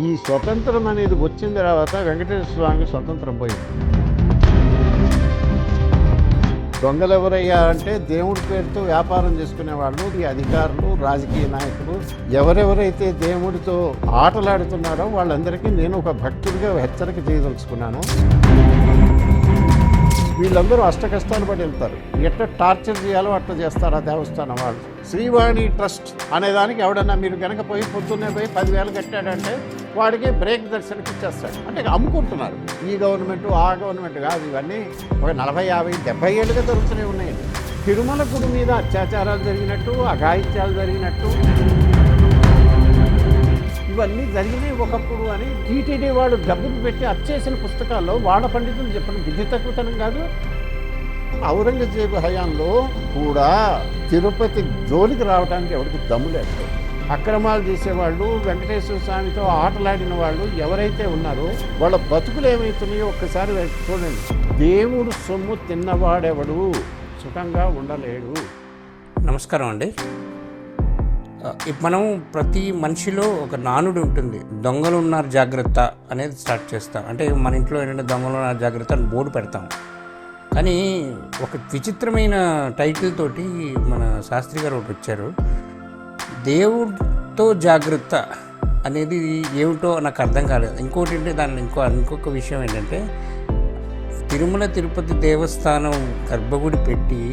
ఈ స్వతంత్రం అనేది వచ్చిన తర్వాత వెంకటేశ్వర స్వామికి స్వతంత్రం పోయింది. దొంగలు ఎవరయ్యా అంటే దేవుడి పేరుతో వ్యాపారం చేసుకునే వాళ్ళు, ఈ అధికారులు, రాజకీయ నాయకులు, ఎవరెవరైతే దేవుడితో ఆటలాడుతున్నారో వాళ్ళందరికీ నేను ఒక భక్తుడిగా హెచ్చరిక చేయదలుచుకున్నాను. వీళ్ళందరూ అష్ట కష్టాలు పడి వెళ్తారు. ఎట్లా టార్చర్ చేయాలో అట్లా చేస్తారు ఆ దేవస్థానం వాళ్ళు. శ్రీవాణి ట్రస్ట్ అనేదానికి ఎవడన్నా మీరు కనుక పోయి పొద్దున్నే పోయి 10,000 కట్టాడంటే వాడికి బ్రేక్ దర్శనకి ఇచ్చేస్తాడు. అంటే అమ్ముకుంటున్నారు. ఈ గవర్నమెంట్ ఆ గవర్నమెంట్ కాదు, ఇవన్నీ ఒక 40, 50, 70 ఏళ్ళుగా జరుగుతూనే ఉన్నాయండి. తిరుమల గుడి మీద అత్యాచారాలు జరిగినట్టు, అఘాయిత్యాలు జరిగినట్టు ఇవన్నీ జరిగినాయి ఒకప్పుడు అని టీటీడీ వాడు డబ్బులు పెట్టి అచ్చేసిన పుస్తకాల్లో వాళ్ళ పండితులు చెప్పడం బుద్ధి తక్కువతనం కాదు. ఔరంగజేబు హయాంలో కూడా తిరుపతి జోలికి రావడానికి ఎవరికి దమ్ము లేదు. అక్రమాలు చేసేవాళ్ళు, వెంకటేశ్వర స్వామితో ఆటలాడిన వాళ్ళు ఎవరైతే ఉన్నారో వాళ్ళ బతుకులు ఏమవుతున్నాయో ఒక్కసారి చూడండి. దేవుడు సొమ్ము తిన్నవాడెవడు సుఖంగా ఉండలేడు. నమస్కారం అండి. మనం ప్రతి మనిషిలో ఒక నానుడు ఉంటుంది. దొంగలు ఉన్నారు జాగ్రత్త అనేది స్టార్ట్ చేస్తాం. అంటే మన ఇంట్లో ఏంటంటే దొంగలు ఉన్నారు జాగ్రత్త అని బోర్డు పెడతాం. కానీ ఒక విచిత్రమైన టైటిల్ తోటి మన శాస్త్రి గారు ఒకటి వచ్చారు. దేవుడితో జాగ్రత్త అనేది ఏమిటో నాకు అర్థం కాలేదు. ఇంకోటి అంటే దానిలో ఇంకొక విషయం ఏంటంటే తిరుమల తిరుపతి దేవస్థానం గర్భగుడి పెట్టి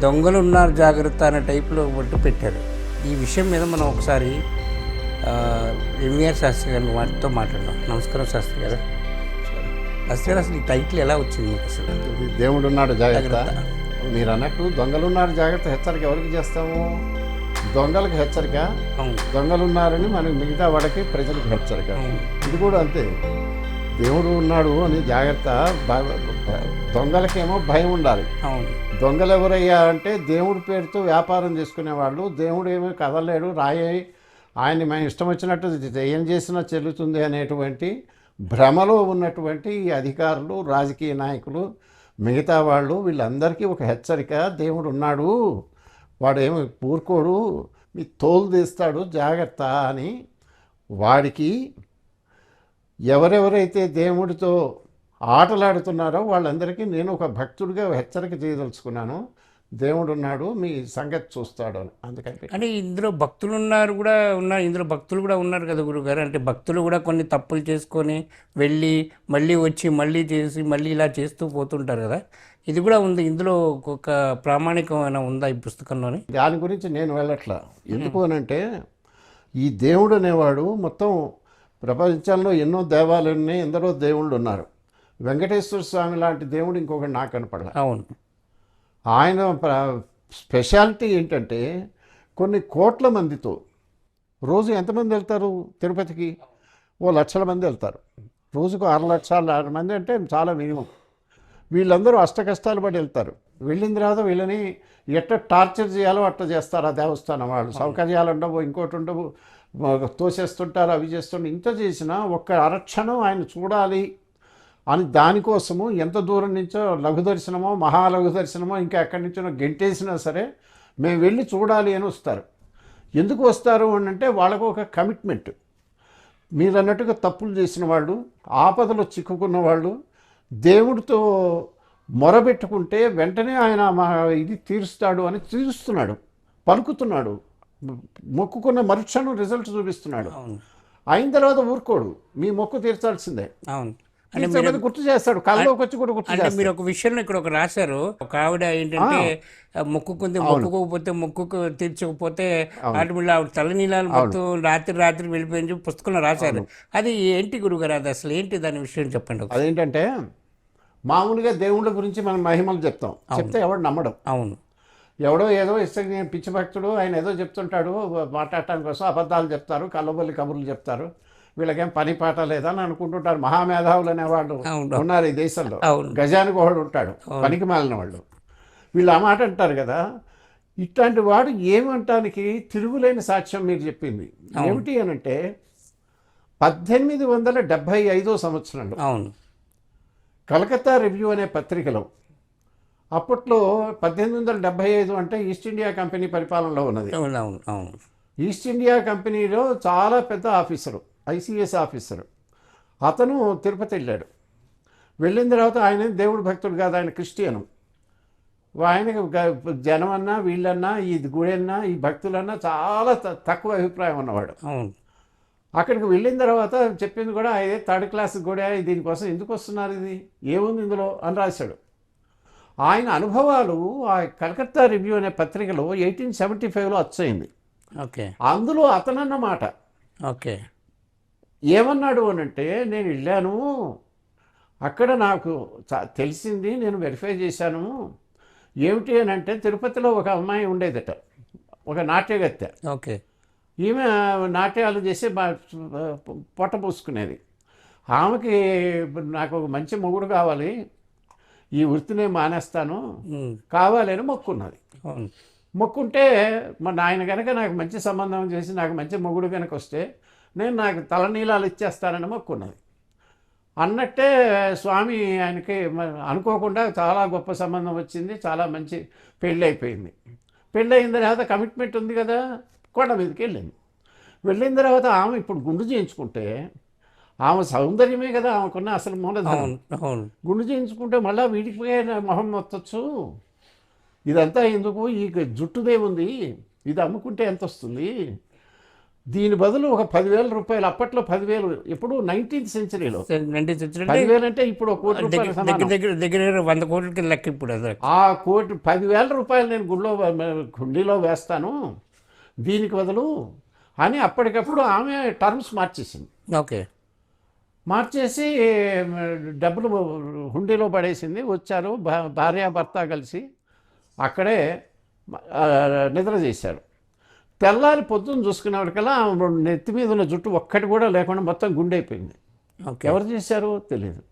దొంగలు ఉన్నారు జాగ్రత్త అనే టైప్లో ఒకటి పెట్టారు. ఈ విషయం మీద మనం ఒకసారి ఎంవీఆర్ శాస్త్రి గారిని వాటితో మాట్లాడదాం. నమస్కారం శాస్త్రి గారు. శాస్త్రి గారు, అసలు ఈ టైటిల్ ఎలా వచ్చింది మీకు? అసలు దేవుడు ఉన్నాడు జాగ్రత్త. మీరు అన్నట్టు దొంగలు ఉన్నారు జాగ్రత్త హెచ్చరిక ఎవరికి చేస్తాము? దొంగలకు హెచ్చరిక, దొంగలు ఉన్నారని మనకి మిగతా వాడికి ప్రజలకు హెచ్చరిక. ఇది కూడా అంతే. దేవుడు ఉన్నాడు అని జాగ్రత్త. దొంగలకేమో భయం ఉండాలి. దొంగలు ఎవరయ్యా అంటే దేవుడి పేరుతో వ్యాపారం చేసుకునే వాళ్ళు. దేవుడు ఏమీ కదలేడు, రాయి ఆయన్ని మేము ఇష్టం వచ్చినట్టు ఏం చేసినా చెల్లుతుంది అనేటువంటి భ్రమలో ఉన్నటువంటి ఈ అధికారులు, రాజకీయ నాయకులు, మిగతా వాళ్ళు, వీళ్ళందరికీ ఒక హెచ్చరిక. దేవుడు ఉన్నాడు, వాడు ఏమి ఊరుకోడు, మీ తోలు తీస్తాడు జాగ్రత్త అని. వాడికి ఎవరెవరైతే దేవుడితో ఆటలాడుతున్నారో వాళ్ళందరికీ నేను ఒక భక్తుడిగా హెచ్చరిక చేయదలుచుకున్నాను. దేవుడు ఉన్నాడు, మీ సంగతి చూస్తాడు అని. అందుకని అంటే ఇందులో భక్తులు ఇందులో భక్తులు కూడా ఉన్నారు కదా గురుగారు. అంటే భక్తులు కూడా కొన్ని తప్పులు చేసుకొని వెళ్ళి మళ్ళీ వచ్చి మళ్ళీ చేసి మళ్ళీ ఇలా చేస్తూ పోతుంటారు కదా. ఇది కూడా ఉంది ఇందులో. ఒక ప్రామాణికమైన ఉందా ఈ పుస్తకంలోని? దాని గురించి నేను వెళ్ళట్లా. ఎందుకు అనంటే ఈ దేవుడు అనేవాడు మొత్తం ప్రపంచంలో ఎన్నో దేవాలయాలు ఉన్నాయి, ఎందరో దేవుళ్ళు ఉన్నారు. వెంకటేశ్వర స్వామి లాంటి దేవుడు ఇంకొకటి నాకు కనపడలే. అవును. ఆయన స్పెషాలిటీ ఏంటంటే కొన్ని కోట్ల మందితో రోజు ఎంతమంది వెళ్తారు తిరుపతికి? 1,00,000 మంది వెళ్తారు. రోజుకు 6,00,000 మంది అంటే చాలా మినిమం. వీళ్ళందరూ అష్ట కష్టాలు పడి వెళ్తారు. వెళ్ళిన తర్వాత వీళ్ళని ఎట్లా టార్చర్ చేయాలో అట్లా చేస్తారు ఆ దేవస్థానం వాళ్ళు. సౌకర్యాలు ఉండవు, ఇంకోటి ఉండవు, తోసేస్తుంటారు, అవి చేస్తుంటారు. ఇంత చేసినా ఒక్క అరక్షణం ఆయన చూడాలి అని దానికోసము ఎంత దూరం నుంచో లఘు దర్శనమో, మహాలఘు దర్శనమో, ఇంకా ఎక్కడి నుంచో గెంటేసినా సరే మేము వెళ్ళి చూడాలి అని వస్తారు. ఎందుకు వస్తారు అని అంటే వాళ్ళకు ఒక కమిట్మెంట్. మీరు అన్నట్టుగా తప్పులు చేసిన వాళ్ళు, ఆపదలో చిక్కుకున్న వాళ్ళు దేవుడితో మొరబెట్టుకుంటే వెంటనే ఆయన ఇది తీరుస్తాడు అని తీరుస్తున్నాడు, పలుకుతున్నాడు. మొక్కుకున్న మరుక్షణం రిజల్ట్ చూపిస్తున్నాడు. అయిన తర్వాత ఊరుకోడు, మీ మొక్కు తీర్చాల్సిందే. అవును. అంటే గుర్తు చేస్తాడు, కళ్ళలోకి వచ్చి కూడా గుర్తు చేస్తాడు. మీరు ఒక విషయంలో ఇక్కడ ఒక రాశారు. ఒక ఆవిడ ఏంటంటే మొక్కుకోకపోతే మొక్కుకు తీర్చకపోతే ఆటోమేటిక్ ఆవిడ తలనీలాలు మొత్తం రాత్రి వెళ్ళిపోయి పుస్తకంలో రాశారు. అది ఏంటి గురుగారు? అది అసలు ఏంటి దాని విషయం చెప్పండి. అదేంటంటే మామూలుగా దేవుళ్ళ గురించి మనం మహిమలు చెప్తే ఎవడు నమ్మడం. అవును. ఎవడో ఏదో ఇష్టం పిచ్చి భక్తుడు ఆయన ఏదో చెప్తుంటాడు, మాట్లాడటానికి కోసం అబద్ధాలు చెప్తారు, కళ్ళబొల్లి కబుర్లు చెప్తారు. వీళ్ళకేం పని పాట లేదని అనుకుంటుంటారు. మహామేధావులు అనేవాళ్ళు ఉన్నారు ఈ దేశంలో. గజానికి ఒకడు ఉంటాడు, పనికి మాలిన వాళ్ళు. వీళ్ళు ఆ మాట అంటారు కదా. ఇట్లాంటి వాడు ఏమంటానికి తిరుగులేని సాక్ష్యం మీరు చెప్పింది ఏమిటి అనంటే 1875 సంవత్సరంలో కలకత్తా రివ్యూ అనే పత్రికలో అప్పట్లో 1875 అంటే ఈస్ట్ ఇండియా కంపెనీ పరిపాలనలో ఉన్నది. ఈస్ట్ ఇండియా కంపెనీలో చాలా పెద్ద ఆఫీసరు, ఐసీఎస్ ఆఫీసరు. అతను తిరుపతి వెళ్ళాడు. వెళ్ళిన తర్వాత ఆయన దేవుడు భక్తుడు కాదు, ఆయన క్రిస్టియను. ఆయనకి జనం అన్నా వీళ్ళన్నా ఈ గుడి అన్నా ఈ భక్తులన్నా చాలా తక్కువ అభిప్రాయం ఉన్నవాడు. అవును. అక్కడికి వెళ్ళిన తర్వాత చెప్పింది కూడా అదే థర్డ్ క్లాస్ కూడా, దీనికోసం ఎందుకు వస్తున్నారు, ఇది ఏముంది ఇందులో అని రాశాడు. ఆయన అనుభవాలు ఆ కలకత్తా రివ్యూ అనే పత్రికలో 1875లో వచ్చయింది. ఓకే. అందులో అతనన్న మాట. ఓకే. ఏమన్నాడు అనంటే, నేను వెళ్ళాను, అక్కడ నాకు తెలిసింది, నేను వెరిఫై చేశాను. ఏమిటి అని అంటే, తిరుపతిలో ఒక అమ్మాయి ఉండేదట, ఒక నాట్యగత్తె. ఓకే. ఈమె నాట్యాలు చేసి పొట్ట పూసుకునేది. ఆమెకి నాకు ఒక మంచి మొగుడు కావాలి, ఈ వృత్తినే మానేస్తాను కావాలని మొక్కున్నది. మొక్కుంటే మా నాయన కనుక నాకు మంచి సంబంధం చేసి నాకు మంచి మొగుడు కనుక వస్తే నేను నాకు తలనీలాలు ఇచ్చేస్తానని మొక్కున్నది. అన్నట్టే స్వామి ఆయనకి అనుకోకుండా చాలా గొప్ప సంబంధం వచ్చింది, చాలా మంచి పెళ్ళి అయిపోయింది. పెళ్ళి అయిన తర్వాత కమిట్మెంట్ ఉంది కదా, కొండ మీదకి వెళ్ళింది. వెళ్ళిన తర్వాత ఆమె ఇప్పుడు గుండు చేయించుకుంటే, ఆమె సౌందర్యమే కదా ఆమెకున్న అసలు మూలధనం. గుండు చేయించుకుంటే మళ్ళీ వీడికి మొహం మొత్తచ్చు, ఇదంతా ఎందుకు, ఈ జుట్టుదేముంది, ఇది అమ్ముకుంటే ఎంత వస్తుంది, దీని బదులు ఒక 10,000 రూపాయలు, అప్పట్లో 10,000, ఎప్పుడు 19th సెంచరీలో 10,000 అంటే ఇప్పుడు 1 కోటి రూపాయలు, దగ్గర 100 కోట్లకి లెక్క ఇప్పుడు. ఆ 10,000 రూపాయలు నేను గుండీలో వేస్తాను దీనికి బదులు అని అప్పటికప్పుడు ఆమె టర్మ్స్ మార్చేసింది. ఓకే. మార్చేసి డబ్బులు హుండీలో పడేసింది. వచ్చారు భార్యాభర్త కలిసి అక్కడే నిద్ర చేశారు. తెల్లారి పొద్దున్న చూసుకునేవాడికల్లా నెత్తి మీద ఉన్న జుట్టు ఒక్కటి కూడా లేకుండా మొత్తం గుండైపోయింది. ఎవరు చేశారో తెలియదు,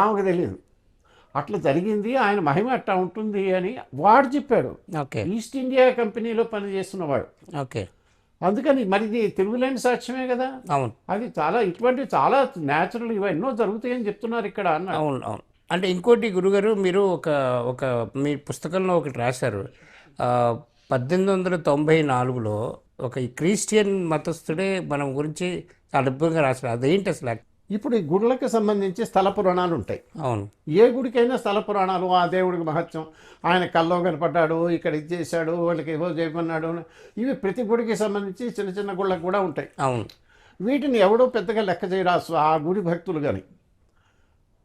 ఆమెకు తెలియదు. అట్లా జరిగింది, ఆయన మహిమ అట్లా ఉంటుంది అని వాడు చెప్పాడు. ఈస్ట్ ఇండియా కంపెనీలో పనిచేస్తున్నవాడు. ఓకే. అందుకని మరి ఇది తిరుగులేని సాక్ష్యమే కదా. అవును. అది చాలా ఇటువంటి చాలా న్యాచురల్ ఇవి ఎన్నో జరుగుతాయని చెప్తున్నారు ఇక్కడ అన్న. అవును. అవును. అంటే ఇంకోటి గురుగారు, మీరు ఒక మీ పుస్తకంలో ఒకటి రాశారు. 1894లో ఒక క్రిస్టియన్ మతస్థుడే మన గురించి చాలా అద్భుతంగా రాశారు. అదేంటి అసలు? ఇప్పుడు ఈ గుడులకు సంబంధించి స్థల పురాణాలు ఉంటాయి. అవును. ఏ గుడికైనా స్థల పురాణాలు, ఆ దేవుడికి మహత్యం, ఆయన కల్లో కనపడ్డాడు, ఇక్కడ ఇది చేశాడు, వాళ్ళకి ఏవో చేయమన్నాడు, ఇవి ప్రతి గుడికి సంబంధించి చిన్న చిన్న గుళ్ళకు కూడా ఉంటాయి. అవును. వీటిని ఎవడో పెద్దగా లెక్క చేయరాసు ఆ గుడి భక్తులు. కానీ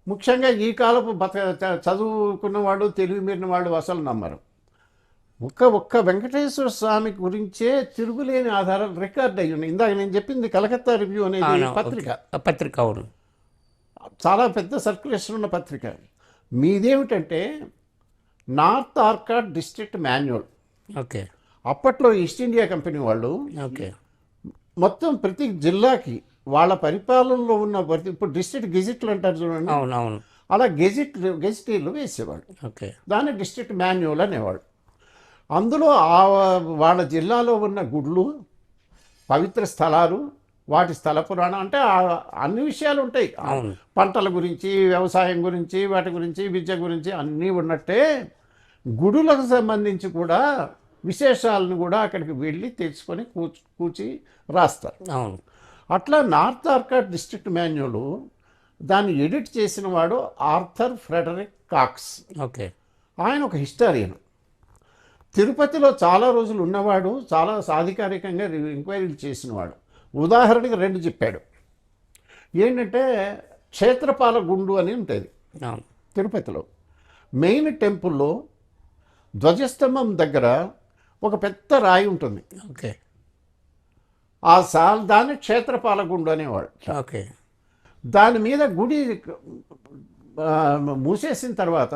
ముఖ్యంగా ఈ కాలపు చదువుకున్నవాడు, తెలివి మీరిన వాళ్ళు అసలు నమ్మరు. ఒక్క వెంకటేశ్వర స్వామి గురించే తిరుగులేని ఆధారాలు రికార్డ్ అయ్యి ఉన్నాయి. ఇందాక నేను చెప్పింది కలకత్తా రివ్యూ అనేది పత్రిక. అవును. చాలా పెద్ద సర్క్యులేషన్ ఉన్న పత్రిక. మీదేమిటంటే north Arcot district manual. Okay. అప్పట్లో ఈస్ట్ ఇండియా కంపెనీ వాళ్ళు మొత్తం ప్రతి జిల్లాకి వాళ్ళ పరిపాలనలో ఉన్న ఇప్పుడు డిస్ట్రిక్ట్ గెజిట్లు అంటారు చూడండి. అవునవును. అలా గెజిటీలు వేసేవాళ్ళు. ఓకే. దాన్ని డిస్ట్రిక్ట్ మాన్యువల్ అనేవాళ్ళు. అందులో వాళ్ళ జిల్లాలో ఉన్న గుళ్ళు, పవిత్ర స్థలాలు, వాటి స్థల పురాణం అంటే అన్ని విషయాలు ఉంటాయి. పంటల గురించి, వ్యవసాయం గురించి, వాటి గురించి, విద్య గురించి అన్నీ ఉన్నట్టే గుడులకు సంబంధించి కూడా విశేషాలను కూడా అక్కడికి వెళ్ళి తెచ్చుకొని కూర్చి రాస్తారు. అవును. అట్లా నార్త్ ఆర్కాడ్ డిస్ట్రిక్ట్ మాన్యువల్ దాన్ని ఎడిట్ చేసిన వాడు ఆర్థర్ ఫ్రెడరిక్ కాక్స్. ఓకే. ఆయన ఒక హిస్టారియన్. తిరుపతిలో చాలా రోజులు ఉన్నవాడు, చాలా సాధికారికంగా ఎంక్వైరీలు చేసినవాడు. ఉదాహరణకి 2 చెప్పాడు. ఏంటంటే క్షేత్రపాల గుండు అని ఉంటుంది తిరుపతిలో. మెయిన్ టెంపుల్లో ధ్వజస్తంభం దగ్గర ఒక పెద్ద రాయి ఉంటుంది. ఓకే. దాన్ని క్షేత్రపాల గుండు అనేవాడు. ఓకే. దాని మీద గుడి మూసేసిన తర్వాత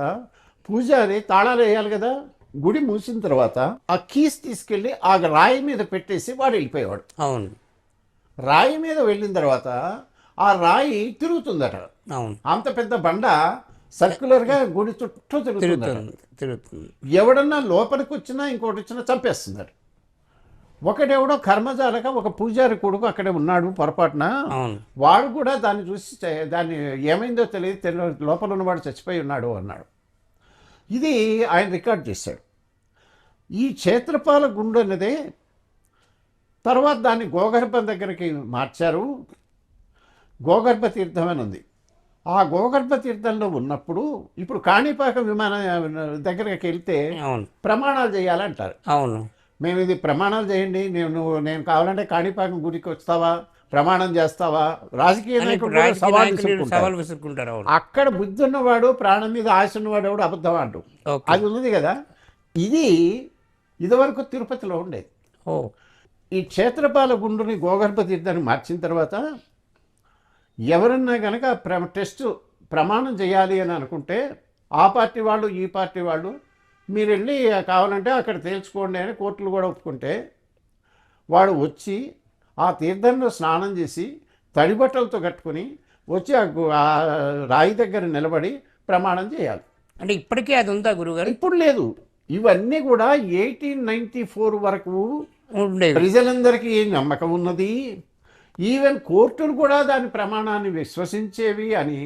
పూజారి తాళాలు వేయాలి కదా. గుడి మూసిన తర్వాత ఆ కీస్ తీసుకెళ్ళి ఆ రాయి మీద పెట్టేసి వాడు వెళ్ళిపోయేవాడు. అవును. రాయి మీద వెళ్ళిన తర్వాత ఆ రాయి తిరుగుతుందట. అవును. అంత పెద్ద బండ సర్క్యులర్గా గుడి చుట్టూ తిరుగుతుంది. ఎవడన్నా లోపలికి వచ్చినా ఇంకోటి వచ్చినా చంపేస్తుందట. ఒకడెవడో కర్మజాలక ఒక పూజారి కొడుకు అక్కడే ఉన్నాడు పొరపాటున. వాడు కూడా దాన్ని చూసి దాన్ని ఏమైందో తెలియదు, లోపల ఉన్నవాడు చచ్చిపోయి ఉన్నాడు అన్నాడు. ఇది ఆయన రికార్డ్ చేశాడు. ఈ క్షేత్రపాల గుండు అన్నదే తర్వాత దాన్ని గోగర్భం దగ్గరికి మార్చారు. గోగర్భ తీర్థం అని ఉంది. ఆ గోగర్భ తీర్థంలో ఉన్నప్పుడు ఇప్పుడు కాణిపాక విమాన దగ్గరికి వెళ్తే అవును ప్రమాణాలు చేయాలంటారు. అవును మేము ఇది ప్రమాణాలు చేయండి, నేను కావాలంటే కాణిపాకం గుడికి వస్తావా, ప్రమాణం చేస్తావా, రాజకీయ అని ఇప్పుడు నాయకులు కూడా రాజకీయ సవాల్ నాయకులు విసురుకుంటారు. సవాల్ విసురుకుంటారు. అవును అక్కడ బుద్ధి ఉన్నవాడు, ప్రాణం మీద ఆశ ఉన్నవాడు ఎవడు అబద్ధం ఆడు. ఓకే అది ఉన్నది కదా. ఇది ఇదివరకు తిరుపతిలో ఉండేది. ఓ ఈ క్షేత్రపాల గుండుని గోగర్భ తీర్థాన్ని మార్చిన తర్వాత ఎవరన్నా కనుక ప్రమాణం చేయాలి అని అనుకుంటే ఆ పార్టీ వాళ్ళు ఈ పార్టీ వాళ్ళు మీరు వెళ్ళి కావాలంటే అక్కడ తేల్చుకోండి అని కోర్టులు కూడా ఒప్పుకుంటే వాడు వచ్చి ఆ తీర్థంలో స్నానం చేసి తడి బట్టలతో కట్టుకుని వచ్చి ఆ రాయి దగ్గర నిలబడి ప్రమాణం చేయాలి. అంటే ఇప్పటికీ అది ఉందా గురుగారు? ఇప్పుడు లేదు. ఇవన్నీ కూడా 1894 వరకు ఉండేవి. ప్రజలందరికీ నమ్మకం ఉన్నది. ఈవెన్ కోర్టులు కూడా దాని ప్రమాణాన్ని విశ్వసించేవి అని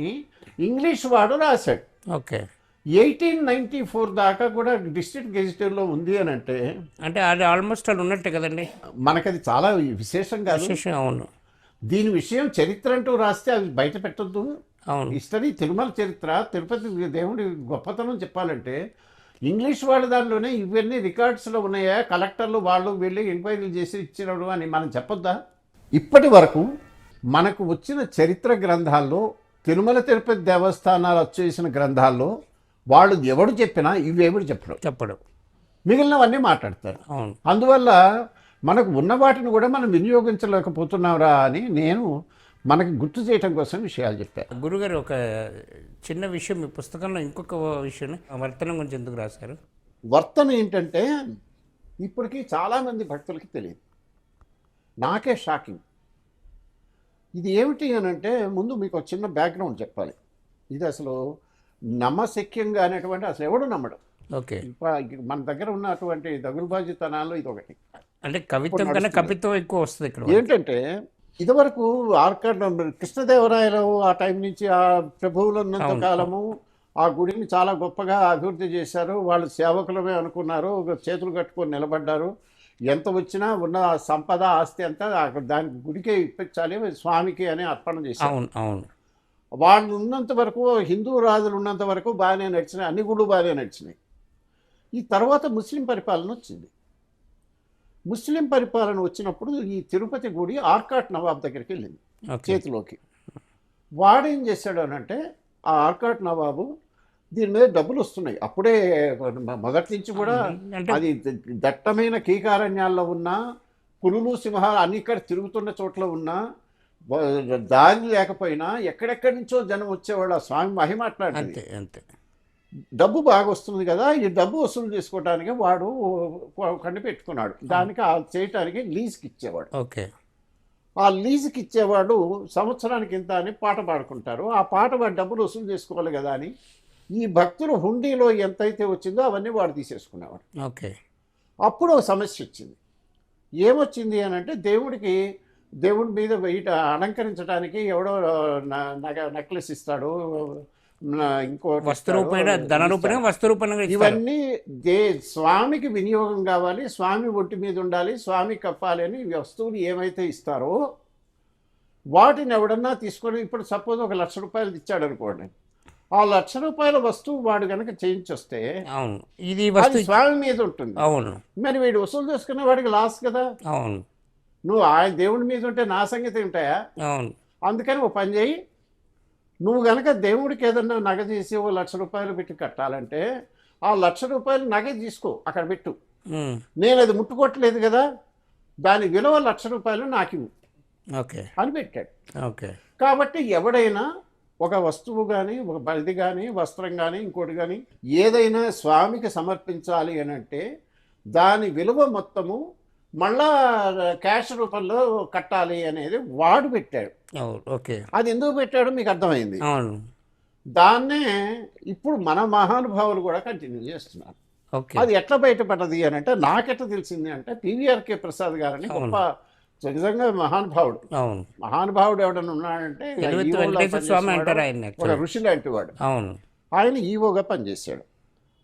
ఇంగ్లీష్ వాడు రాశాడు. ఓకే 1894 దాకా కూడా డిస్ట్రిక్ట్ గెజిటర్లో ఉంది అని అంటే అది ఆల్మోస్ట్ అది ఉన్నట్టే కదండి. మనకది చాలా విశేషం కాదు. విశేషం. అవును దీని విషయం చరిత్ర అంటూ రాస్తే అవి బయట పెట్టొద్దు. అవును హిస్టరీ, తిరుమల చరిత్ర, తిరుపతి దేవుడి గొప్పతనం చెప్పాలంటే ఇంగ్లీష్ వాళ్ళు దానిలోనే ఇవన్నీ రికార్డ్స్లో ఉన్నాయా, కలెక్టర్లు వాళ్ళు వెళ్ళి ఎంక్వైరీలు చేసి ఇచ్చినాడు అని మనం చెప్పొద్దా? ఇప్పటి వరకు మనకు వచ్చిన చరిత్ర గ్రంథాల్లో, తిరుమల తిరుపతి దేవస్థానాలు వచ్చేసిన గ్రంథాల్లో వాళ్ళు ఎవడు చెప్పినా ఇవేవిడు చెప్పడం, మిగిలినవన్నీ మాట్లాడతారు. అవును అందువల్ల మనకు ఉన్న వాటిని కూడా మనం వినియోగించలేకపోతున్నాంరా అని నేను మనకి గుర్తు చేయటం కోసం విషయాలు చెప్పాను. గురుగారు, ఒక చిన్న విషయం, మీ పుస్తకంలో ఇంకొక విషయం వర్తనం గురించి ఎందుకు రాశారు? వర్తన ఏంటంటే ఇప్పటికీ చాలామంది భక్తులకి తెలియదు. నాకే షాకింగ్. ఇది ఏమిటి అని అంటే ముందు మీకు ఒక చిన్న బ్యాక్గ్రౌండ్ చెప్పాలి. ఇది అసలు నమ్మశక్యంగా అనేటువంటి అసలు ఎవడు నమ్మడం. ఓకే మన దగ్గర ఉన్నటువంటి దగులుబాజీతనాల్లో ఇది ఒకటి. అంటే కవిత్వం కన్నా కవిత్వం ఎక్కువ వస్తుంది ఇక్కడ. ఏంటంటే ఇదివరకు కృష్ణదేవరాయలు ఆ టైం నుంచి ఆ ప్రభువులు ఉన్నంత కాలము ఆ గుడిని చాలా గొప్పగా అభివృద్ధి చేశారు. వాళ్ళు సేవకులమే అనుకున్నారు, చేతులు కట్టుకొని నిలబడ్డారు. ఎంత వచ్చినా ఉన్న సంపద ఆస్తి అంతా దానికి గుడికే ఇప్పించాలి, స్వామికి అని అర్పణ చేశారు. అవును అవును వాళ్ళు ఉన్నంత వరకు, హిందూ రాజులు ఉన్నంత వరకు బాగానే నడిచినాయి, అన్ని గుళ్ళు బాగానే నడిచినాయి. ఈ తర్వాత ముస్లిం పరిపాలన వచ్చింది. ముస్లిం పరిపాలన వచ్చినప్పుడు ఈ తిరుపతి గుడి ఆర్కాట్ నవాబ్ దగ్గరికి వెళ్ళింది చేతిలోకి. వాడేం చేశాడు అని అంటే ఆ ఆర్కాట్ నవాబు దీని మీద డబ్బులు వస్తున్నాయి అప్పుడే, మొదటి నుంచి కూడా అది దట్టమైన కీకారణ్యాల్లో ఉన్న పులులు, సింహాలు అన్ని ఇక్కడ తిరుగుతున్న చోట్ల ఉన్నా దారి లేకపోయినా ఎక్కడెక్కడి నుంచో జనం వచ్చేవాడు. ఆ స్వామి మహిమ మాట్లాడింది. అంతే డబ్బు బాగా వస్తుంది కదా, ఈ డబ్బు వసూలు చేసుకోవడానికి వాడు కండి పెట్టుకున్నాడు. దానికి చేయటానికి లీజుకి ఇచ్చేవాడు. ఓకే ఆ లీజుకి ఇచ్చేవాడు సంవత్సరానికి ఇంత అని పాట పాడుకుంటారు. ఆ పాట వాడు డబ్బులు వసూలు చేసుకోవాలి కదా అని ఈ భక్తులు హుండీలో ఎంతైతే వచ్చిందో అవన్నీ వాడు తీసేసుకునేవాడు. ఓకే అప్పుడు ఒక సమస్య వచ్చింది. ఏమొచ్చింది అని అంటే దేవుడి మీద అలంకరించడానికి ఎవడో నెక్లెస్ ఇస్తాడు, ఇంకో వస్తు రూపాయన, ధన రూపాయన, వస్తు రూపాయన, ఇవన్నీ స్వామికి వినియోగం కావాలి, స్వామి ఒంటి మీద ఉండాలి, స్వామి కప్పాలి అని వస్తువులు ఏమైతే ఇస్తారో వాటిని ఎవడన్నా తీసుకొని, ఇప్పుడు సపోజ్ ఒక 1,00,000 రూపాయలు ఇచ్చాడు అనుకోండి, ఆ 1,00,000 రూపాయల వస్తువు వాడు కనుక చేయించొస్తే అవును ఇది వస్తు స్వామి మీద ఉంటుంది. అవును మరి వీడు వసూలు చేసుకునే వాడికి లాస్ కదా. అవును నువ్వు ఆయన దేవుడి మీద ఉంటే నా సంగతి ఉంటాయా? అవును అందుకని ఓ పని చేయి, నువ్వు కనుక దేవుడికి ఏదన్నా నగ చేసి ఓ 1,00,000 రూపాయలు పెట్టి కట్టాలంటే ఆ 1,00,000 రూపాయలు నగ తీసుకో, అక్కడ పెట్టు. నేను అది ముట్టుకోవట్లేదు కదా, దాని విలువ 1,00,000 రూపాయలు నాకు ఓకే అని పెట్టాడు. ఓకే కాబట్టి ఎవడైనా ఒక వస్తువు కానీ, ఒక బలిది కానీ, వస్త్రం కానీ, ఇంకోటి కానీ ఏదైనా స్వామికి సమర్పించాలి అని అంటే దాని విలువ మొత్తము మళ్ళా క్యాష్ రూపంలో కట్టాలి అనేది వాడు పెట్టాడు. ఓకే అది ఎందుకు పెట్టాడో మీకు అర్థమైంది. అవును దాన్నే ఇప్పుడు మన మహానుభావులు కూడా కంటిన్యూ చేస్తున్నారు. అది ఎట్లా బయటపడ్డది అని అంటే నాకెట్లా తెలిసింది అంటే పివిఆర్కే ప్రసాద్ గారని గొప్ప నిజంగా మహానుభావుడు. మహానుభావుడు ఎవడన్నా ఉన్నాడంటే ఒక ఋషి లాంటి వాడు. ఆయన ఈవోగా పనిచేశాడు.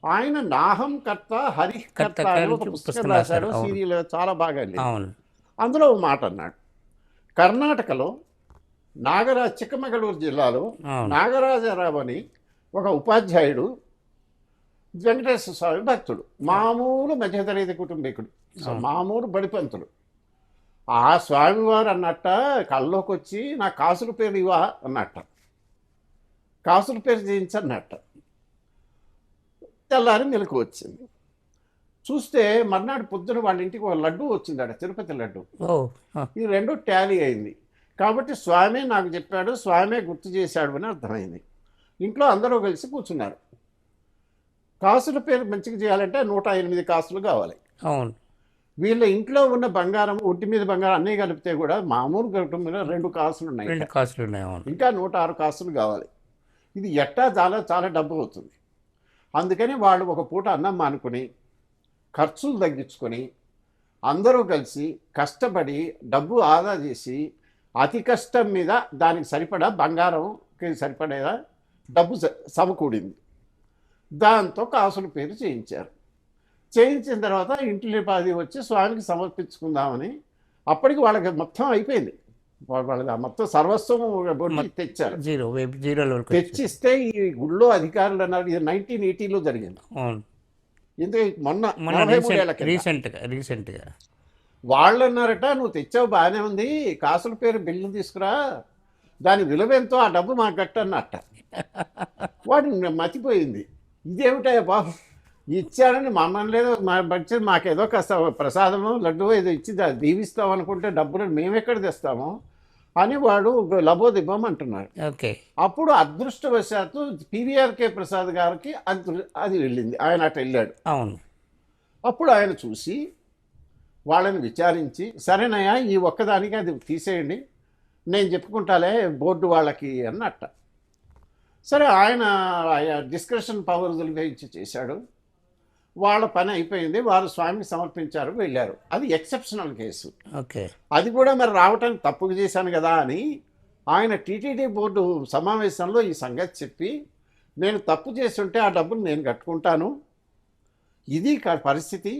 ఆయన నాహం కర్త హరికర్త అని ఒక పుస్తకం రాశాడు, సీరియల్ చాలా బాగా. అందులో ఒక మాట అన్నాడు. కర్ణాటకలో చిక్కమగళూరు జిల్లాలో అవును. నాగరాజరావు అని ఒక ఉపాధ్యాయుడు వెంకటేశ్వర స్వామి భక్తుడు, మామూలు మధ్యతరగతి కుటుంబీకుడు, మామూలు బడిపంతుడు. ఆ స్వామివారు అన్నట్ట కళ్ళలోకి వచ్చి నా కాసుల పేరు ఇవా అన్నట్ట, కాసుల పేరు చేయించన్నట్ట. తెల్లారి మెలకు వచ్చింది. చూస్తే మర్నాడు పొద్దున వాళ్ళ ఇంటికి ఒక లడ్డు వచ్చిందట, తిరుపతి లడ్డు. ఓ ఈ రెండు టాలీ అయింది. కాబట్టి స్వామి నాకు చెప్పాడు, స్వామే గుర్తు చేశాడు అని అర్థమైంది. ఇంట్లో అందరూ కలిసి కూర్చున్నారు. కాసుల పేరు మంచిగా చేయాలంటే 108 కాసులు కావాలి. అవును. వీళ్ళ ఇంట్లో ఉన్న బంగారం, ఒంటి మీద బంగారం అన్నీ కలిపితే కూడా మామూలు కుటుంబంలో 2 కాసులు ఉన్నాయి, 2 కాసులు ఉన్నాయి. అవును. ఇంకా 106 కాసులు కావాలి. ఇది ఎట్టా చాలా చాలా డబ్బు అవుతుంది. అందుకని వాళ్ళు ఒక పూట అన్నం మానుకొని ఖర్చులు తగ్గించుకొని అందరూ కలిసి కష్టపడి డబ్బు ఆదా చేసి అతి కష్టం మీద దానికి సరిపడా బంగారంకి సరిపడేలా డబ్బు సమకూడింది. దాంతో కాసుల పేరు చేయించారు. చేయించిన తర్వాత ఇంటిలో పాది వచ్చి స్వామికి సమర్పించుకుందామని, అప్పటికి వాళ్ళకి మొత్తం అయిపోయింది. వాళ్ళకి మొత్తం సర్వస్వం బొట్టి తెచ్చారు. జీరో తెచ్చిస్తే ఈ గుళ్ళో అధికారులు అన్నారు, ఇది 1980లో జరిగింది. అవును. ఎందుకు మొన్న 43 ఏళ్ల కింద. రీసెంట్గా వాళ్ళు అన్నారట, నువ్వు తెచ్చావు బాగానే ఉంది, కాసుల పేరు బిల్లు తీసుకురా, దాని విలువ ఎంతో ఆ డబ్బు మాకు కట్టన్నట్ట. వాడిని మతిపోయింది. ఇదేమిటయ్యా బాబు, ఇచ్చాడని మమ్మల్ని లేదు మాకేదో కాస్త ప్రసాదము లడ్డు ఏదో ఇచ్చి దీవిస్తాం అనుకుంటే డబ్బులు మేమెక్కడ తెస్తాము అని వాడు లబోదిబ్బం అంటున్నాడు. ఓకే. అప్పుడు అదృష్టవశాత్తు పివిఆర్కే ప్రసాద్ గారికి అది వెళ్ళింది, ఆయన అటు వెళ్ళాడు. అవును. అప్పుడు ఆయన చూసి వాళ్ళని విచారించి, సరేనయ్యా ఈ ఒక్కదానికి అది తీసేయండి, నేను చెప్పుకుంటాలే బోర్డు వాళ్ళకి అన్నట్ట. సరే ఆయన డిస్క్రిప్షన్ పవర్ ఉపయోగించి చేశాడు. వాళ్ళ పని అయిపోయింది, వారు స్వామికి సమర్పించారు, వెళ్ళారు. అది ఎక్సెప్షనల్ కేసు. ఓకే. అది కూడా మరి రావటానికి తప్పుగా చేశాను కదా అని ఆయన టీటీడీ బోర్డు సమావేశంలో ఈ సంగతి చెప్పి, నేను తప్పు చేస్తుంటే ఆ డబ్బులు నేను కట్టుకుంటాను, ఇది పరిస్థితి,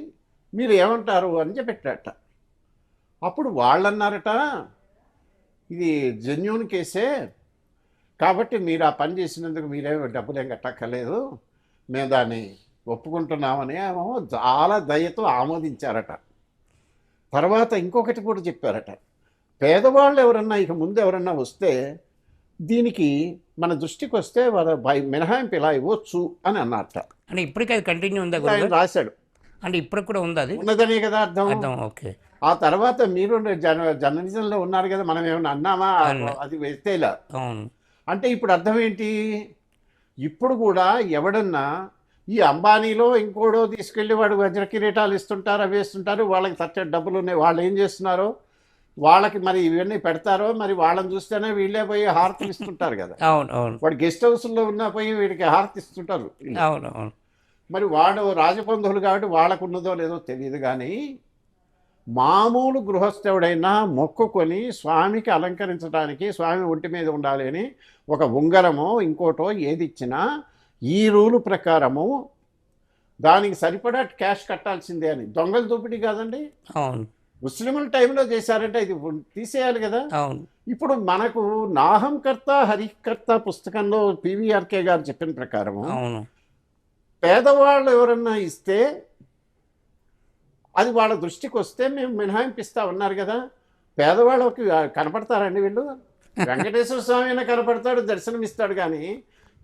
మీరు ఏమంటారు అని చెప్పేటట. అప్పుడు వాళ్ళన్నారట, ఇది జెన్యూన్ కేసే కాబట్టి మీరు ఆ పని చేసినందుకు మీరేమో డబ్బులేం కట్టక్కర్లేదు, మేము దాన్ని ఒప్పుకుంటున్నామని ఏమో చాలా దయతో ఆమోదించారట. తర్వాత ఇంకొకటి కూడా చెప్పారట, పేదవాళ్ళు ఎవరన్నా ఇక ముందు ఎవరన్నా వస్తే దీనికి మన దృష్టికి వస్తే వాళ్ళ మినహాయింపు ఇలా ఇవ్వచ్చు అని అన్నారట. అంటే ఇప్పటికీ అది కంటిన్యూ ఉందా? ఆయన రాశాడు. అంటే ఇప్పుడు కూడా ఉంది అది? ఉన్నదనే కదా అర్థం. ఓకే. ఆ తర్వాత మీరు జర్నలిజంలో ఉన్నారు కదా, మనం ఏమైనా అన్నామా? అది వెళ్తేలా. అవును. అంటే ఇప్పుడు అర్థం ఏంటి, ఇప్పుడు కూడా ఎవడన్నా ఈ అంబానీలో ఇంకోడో తీసుకెళ్ళి వాడు వజ్ర కిరీటాలు ఇస్తుంటారు, అవి వేస్తుంటారు, వాళ్ళకి తచ్చే డబ్బులు ఉన్నాయి, వాళ్ళు ఏం చేస్తున్నారో వాళ్ళకి మరి ఇవన్నీ పెడతారో, మరి వాళ్ళని చూస్తేనే వీళ్ళే పోయి హారతులు ఇస్తుంటారు కదా. అవును. అవును. వాడు గెస్ట్ హౌస్లో ఉన్నా పోయి వీడికి హారతి ఇస్తుంటారు. అవును. అవును. మరి వాడు రాజబంధువులు కాబట్టి వాళ్ళకు ఉన్నదో లేదో తెలియదు, కానీ మామూలు గృహస్థుడైనా మొక్కుకొని స్వామికి అలంకరించడానికి, స్వామి ఒంటి మీద ఉండాలి అని ఒక ఉంగరమో ఇంకోటో ఏది ఇచ్చినా ఈ రూలు ప్రకారము దానికి సరిపడా క్యాష్ కట్టాల్సిందే అని. దొంగలు దోపిడీ కాదండి. అవును. ముస్లింల టైంలో చేశారంటే ఇది తీసేయాలి కదా. అవును. ఇప్పుడు మనకు నాహంకర్త హరికర్త పుస్తకంలో పివిఆర్కే గారు చెప్పిన ప్రకారము అవును, పేదవాళ్ళు ఎవరన్నా ఇస్తే అది వాళ్ళ దృష్టికి వస్తే మేము మినహాయింపిస్తా ఉన్నారు కదా. పేదవాళ్ళకి కనపడతారండి వీళ్ళు? వెంకటేశ్వర స్వామి అయినా కనపడతాడు, దర్శనం ఇస్తాడు, కానీ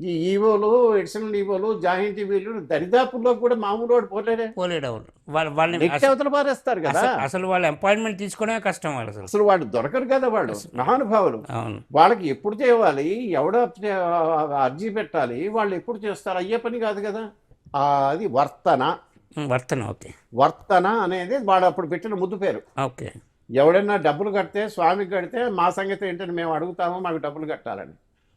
ఈ ఈవోలు, ఎడిషనల్ ఈవోలు, జాయింట్ ఈవోలు దరిదాపుల్లో కూడా మామూలు వాడు పోలేడు. అవును. వాళ్ళని అవతల పారేస్తారు కదా. అసలు వాళ్ళ అపాయింట్మెంట్ తీసుకోవడమే కష్టం. వాళ్ళు అసలు వాడు దొరకరు కదా, వాళ్ళు మహానుభావులు. అవును. వాళ్ళకి ఎప్పుడు చేయాలి, ఎవడో అర్జీ పెట్టాలి, వాళ్ళు ఎప్పుడు చేస్తారు, అయ్యే పని కాదు కదా. అది వర్తన. ఓకే. వర్తన అనేది వాడు అప్పుడు పెట్టిన ముద్దు పేరు. ఓకే. ఎవడైనా డబ్బులు కడితే, స్వామికి కడితే మా సంగతి ఏంటని మేము అడుగుతాము, మాకు డబ్బులు కట్టాలని.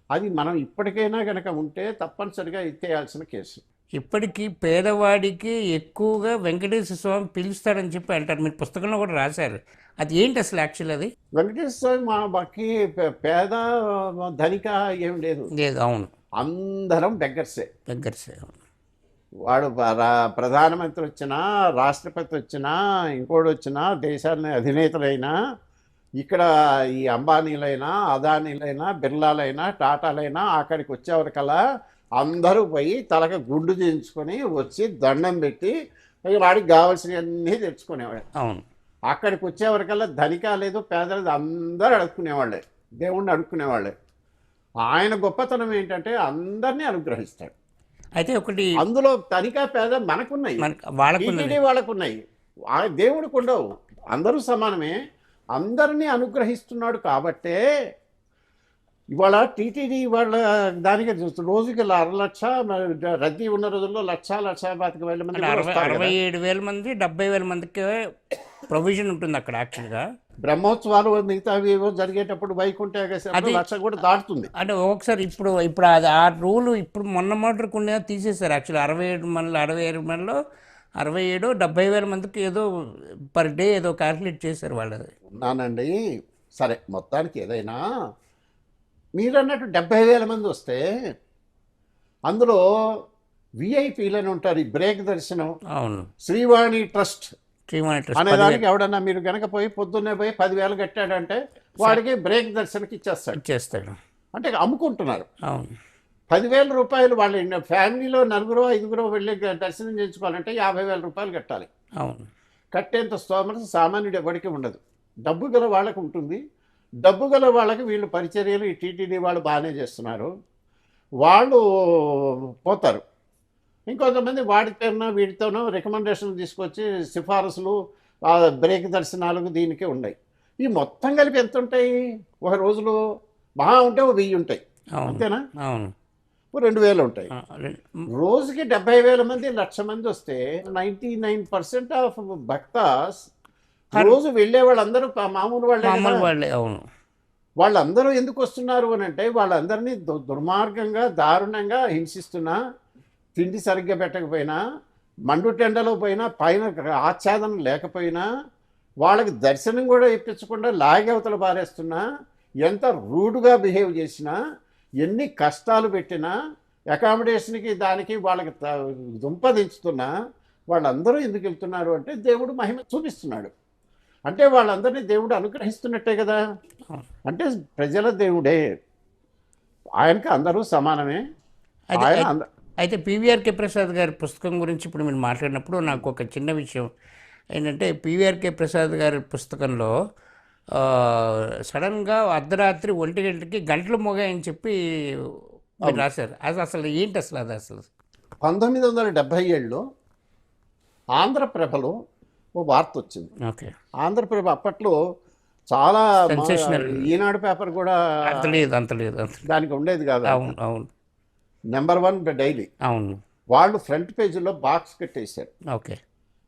అది మనం ఇప్పటికైనా కనుక ఉంటే తప్పనిసరిగా ఇచ్చేయాల్సిన కేసు. ఇప్పటికీ పేదవాడికి ఎక్కువగా వెంకటేశ్వర స్వామి పిలుస్తాడని చెప్పి అంటారు. మీరు పుస్తకంలో కూడా రాశారు. అది ఏంటి అసలు యాక్చువల్? అది వెంకటేశ్వర స్వామి మా బాకి పేద ధనిక ఏం లేదు. అవును, అందరం బెగ్గర్సే. బెగ్గర్సే. వాడు ప్రధానమంత్రి వచ్చినా, రాష్ట్రపతి వచ్చినా, ఇంకోటి వచ్చినా, దేశాన్ని అధినేతలైనా, ఇక్కడ ఈ అంబానీలైనా, అదానీలైనా, బిర్లాలైనా, టాటాలైనా అక్కడికి వచ్చేవరకల్లా అందరూ పోయి తలకు గుండు చేయించుకొని వచ్చి దండం పెట్టి వాడికి కావాల్సినవన్నీ తెచ్చుకునేవాడు. అవును. అక్కడికి వచ్చేవరకల్లా ధనిక లేదు పేద లేదు అందరూ అడుక్కునేవాళ్ళే, దేవుణ్ణి అడుక్కునేవాళ్ళే. ఆయన గొప్పతనం ఏంటంటే అందరినీ అనుగ్రహిస్తాడు. అయితే ఒకటి అందులో ధనిక పేద మనకున్నాయి, వాళ్ళకున్నది వాళ్ళకున్నాయి, దేవుడికి ఉండవు. అందరూ సమానమే, అందరినీ అనుగ్రహిస్తున్నాడు. కాబట్టే ఇవాళ టీటీడీ వాళ్ళ దానికి రోజుకి 1,00,000 రద్దీ ఉన్న రోజుల్లో 1,00,00,000 మంది కూడా వస్తారు కదా. 67,000 మంది 70,000 మందికి ప్రొవిజన్ ఉంటుంది అక్కడ యాక్చువల్గా. బ్రహ్మోత్సవాలు మిగతావి ఏవో జరిగేటప్పుడు వైకుంఠ ఏకాదశి 1,00,000 కూడా దాటుతుంది. అంటే ఒకసారి ఇప్పుడు అది ఆ రూలు ఇప్పుడు మొన్న మాటకు తీసేశారు యాక్చువల్లీ. 67 మందిలో 70,000 మందికి ఏదో పర్ డే ఏదో క్యాల్కులేట్ చేశారు వాళ్ళది. నానండి, సరే మొత్తానికి ఏదైనా మీరు అన్నట్టు 70,000 మంది వస్తే అందులో విఐపీలని ఉంటారు. ఈ బ్రేక్ దర్శనం, అవును, శ్రీవాణి ట్రస్ట్ అనేదానికి 10,000 ఎవడన్నా మీరు కనుక పోయి పొద్దున్నే పోయి 10,000 కట్టాడంటే వాడికి బ్రేక్ దర్శనకి ఇచ్చేస్తాడు. అంటే అమ్ముకుంటున్నారు. అవును, 10,000 రూపాయలు వాళ్ళ ఫ్యామిలీలో 4-5 వెళ్ళి దర్శనం చేయించుకోవాలంటే 50,000 రూపాయలు కట్టాలి. అవును. కట్టేంత స్తోమత సామాన్యుడు ఎవరికి ఉండదు. డబ్బు గల వాళ్ళకు ఉంటుంది. డబ్బు గల వాళ్ళకి వీళ్ళు పరిచర్యలు ఈ టీటీడీ వాళ్ళు బాగానే చేస్తున్నారు, వాళ్ళు పోతారు. ఇంకొంతమంది వాడితోనో వీడితోనో రికమెండేషన్ తీసుకొచ్చి సిఫారసులు బ్రేక్ దర్శనాలకు దీనికి ఉన్నాయి. ఈ మొత్తం కలిపి ఎంత ఉంటాయి? ఒక రోజులో మహా ఉంటే 1,000 ఉంటాయి, అంతేనా? అవును, 2,000 ఉంటాయి. రోజుకి 70,000 మంది, 1,00,000 మంది వస్తే 99% ఆఫ్ భక్తాస్ రోజు వెళ్ళే వాళ్ళందరూ మామూలు వాళ్ళే. అవును. వాళ్ళందరూ ఎందుకు వస్తున్నారు అని అంటే వాళ్ళందరినీ దుర్మార్గంగా దారుణంగా హింసిస్తున్నా, తిండి సరిగ్గా పెట్టకపోయినా, మండుటెండలో పోయినా, పైన ఆచ్ఛాదనం లేకపోయినా, వాళ్ళకి దర్శనం కూడా ఇప్పించకుండా లాగవతలు పారేస్తున్నా, ఎంత రూడ్గా బిహేవ్ చేసినా, ఎన్ని కష్టాలు పెట్టినా, అకామిడేషన్కి దానికి వాళ్ళకి దుంపదించుతున్నా, వాళ్ళందరూ ఎందుకు వెళ్తున్నారు అంటే దేవుడు మహిమ చూపిస్తున్నాడు. అంటే వాళ్ళందరినీ దేవుడు అనుగ్రహిస్తున్నట్టే కదా. అంటే ప్రజల దేవుడే, ఆయనకి అందరూ సమానమే. అయితే పివిఆర్కే ప్రసాద్ గారి పుస్తకం గురించి ఇప్పుడు మీరు మాట్లాడినప్పుడు నాకు ఒక చిన్న విషయం ఏంటంటే, పివిఆర్కే ప్రసాద్ గారి పుస్తకంలో సడన్గా అర్ధరాత్రి 1 గంటకి గంటలు మోగాయని చెప్పి రాశారు. అది అసలు ఏంటి అసలు? అది అసలు 1977లో ఆంధ్రప్రభలో ఓ వార్త వచ్చింది. ఓకే. ఆంధ్రప్రభ అప్పట్లో చాలా ఈనాడు పేపర్ కూడా అంత లేదు దానికి ఉండేది కాదు. అవును, అవును. Number 1 daily. అవును. వాళ్ళు ఫ్రంట్ పేజీలో బాక్స్ కట్టేశారు. ఓకే.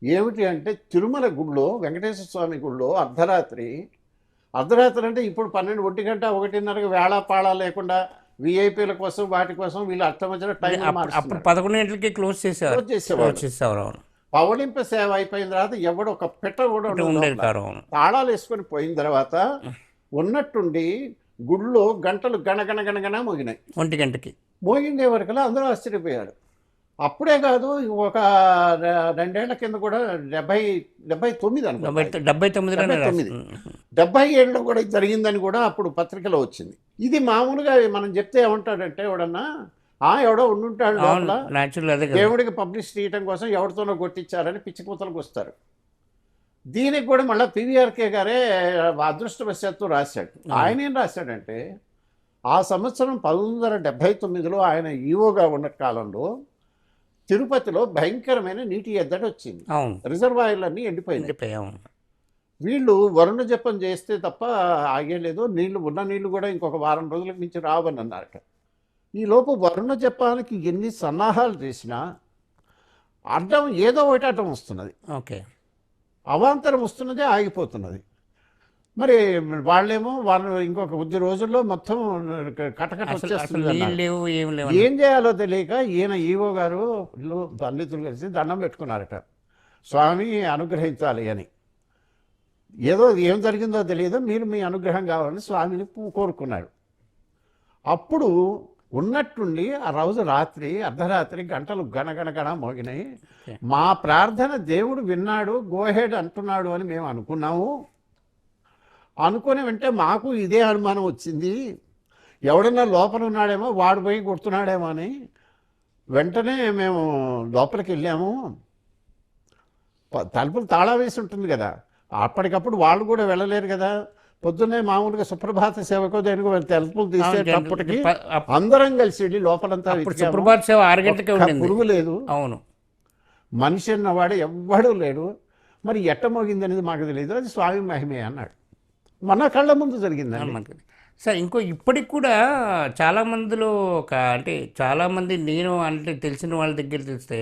ఏమిటి అంటే తిరుమల గుడిలో, వెంకటేశ్వర స్వామి గుడిలో అర్ధరాత్రి అంటే ఇప్పుడు 12, 1 గంట 1:30 వేళ పాళ లేకుండా విఐపీల కోసం వాటి కోసం వీళ్ళు అర్థమొచ్చిన టైం అప్పుడు 11 గంటలకి క్లోజ్ చేసేవారు. పవళింప సేవ అయిపోయిన తర్వాత ఎవడు ఒక పెట్ట కూడా ఉండేది. తాళాలు వేసుకొని పోయిన తర్వాత ఉన్నట్టుండి గుళ్ళో గంటలు గణగణ మోగినాయి. 1 గంటకి మోగిండే వరకలా అందరూ ఆశ్చర్యపోయారు. అప్పుడే కాదు, ఒక 2 ఏళ్ల కింద కూడా 79 అనుకుంటా, 77లో కూడా జరిగిందని కూడా అప్పుడు పత్రికలో వచ్చింది. ఇది మామూలుగా మనం చెప్తే ఏమంటాడంటే ఎవడన్నా ఎవడో ఉండుంటాడు లోపల, దేవుడికి పబ్లిసిటీ ఇవ్వడం కోసం ఎవరితోనో కొట్టించారని పిచ్చికూతలకు వస్తారు. దీనికి కూడా మళ్ళీ పివిఆర్కే గారే అదృష్టవశాత్తు రాశాడు. ఆయన ఏం రాశాడంటే, ఆ సంవత్సరం 1979లో ఆయన ఈవోగా ఉన్న కాలంలో తిరుపతిలో భయంకరమైన నీటి ఎద్దడి వచ్చింది. రిజర్వాయర్లన్నీ ఎండిపోయాయి. వీళ్ళు వరుణ జపం చేస్తే తప్ప ఆగేలేదు. ఉన్న నీళ్లు కూడా ఇంకొక వారం రోజులకు మించి రావని అన్నారట. ఈ లోపు వరుణ జపానికి ఎన్ని సన్నాహాలు చేసినా అడ్డం ఏదో ఒకటి అడ్డం వస్తున్నది. ఓకే. అవాంతరం వస్తున్నదే, ఆగిపోతున్నది. మరి వాళ్ళేమో వాళ్ళు ఇంకొక కొద్ది రోజుల్లో మొత్తం కటకట వచ్చేస్తుంది. ఏం చేయాలో తెలియక ఈయన ఈవో గారు పండితులు కలిసి దండం పెట్టుకున్నారట, స్వామి అనుగ్రహించాలి అని. ఏదో ఏం జరిగిందో తెలియదు, మీరు మీ అనుగ్రహం కావాలని స్వామిని కోరుకున్నాడు. అప్పుడు ఉన్నట్టుండి ఆ రోజు రాత్రి అర్ధరాత్రి గంటలు గణగణ మోగినాయి. ఓకే. మా ప్రార్థన దేవుడు విన్నాడు, గోహెడ్ అంటున్నాడు అని మేము అనుకున్నాము. అనుకుని వెంటే మాకు ఇదే అనుమానం వచ్చింది, ఎవడన్నా లోపల ఉన్నాడేమో, వాడు పోయి కొడుతున్నాడేమో అని. వెంటనే మేము లోపలికి వెళ్ళాము. తలుపులు తాళా వేసి ఉంటుంది కదా, అప్పటికప్పుడు వాళ్ళు కూడా వెళ్ళలేరు కదా. పొద్దున్నే మామూలుగా సుప్రభాత సేవకో దేనికో తలుపులు తీసేటప్పటికి అందరం కలిసి వెళ్ళి లోపలంతా ఇప్పుడు వెతికాము. సుప్రభాత సేవ 6 గంటలకే ఒక్క ఉండింది. పురుగు లేదు, అవును. మనిషి అన్నవాడు ఎవ్వడూ లేడు. మరి ఎట్ట మోగింది అనేది మాకు తెలియదు, అది స్వామి మహిమే అన్నాడు. మన కళ్ళ ముందు జరిగిందండి. మనకి సార్ ఇంకో ఇప్పటికి కూడా చాలా మందిలో అంటే చాలామంది నేను అంటే తెలిసిన వాళ్ళ దగ్గర తెలిస్తే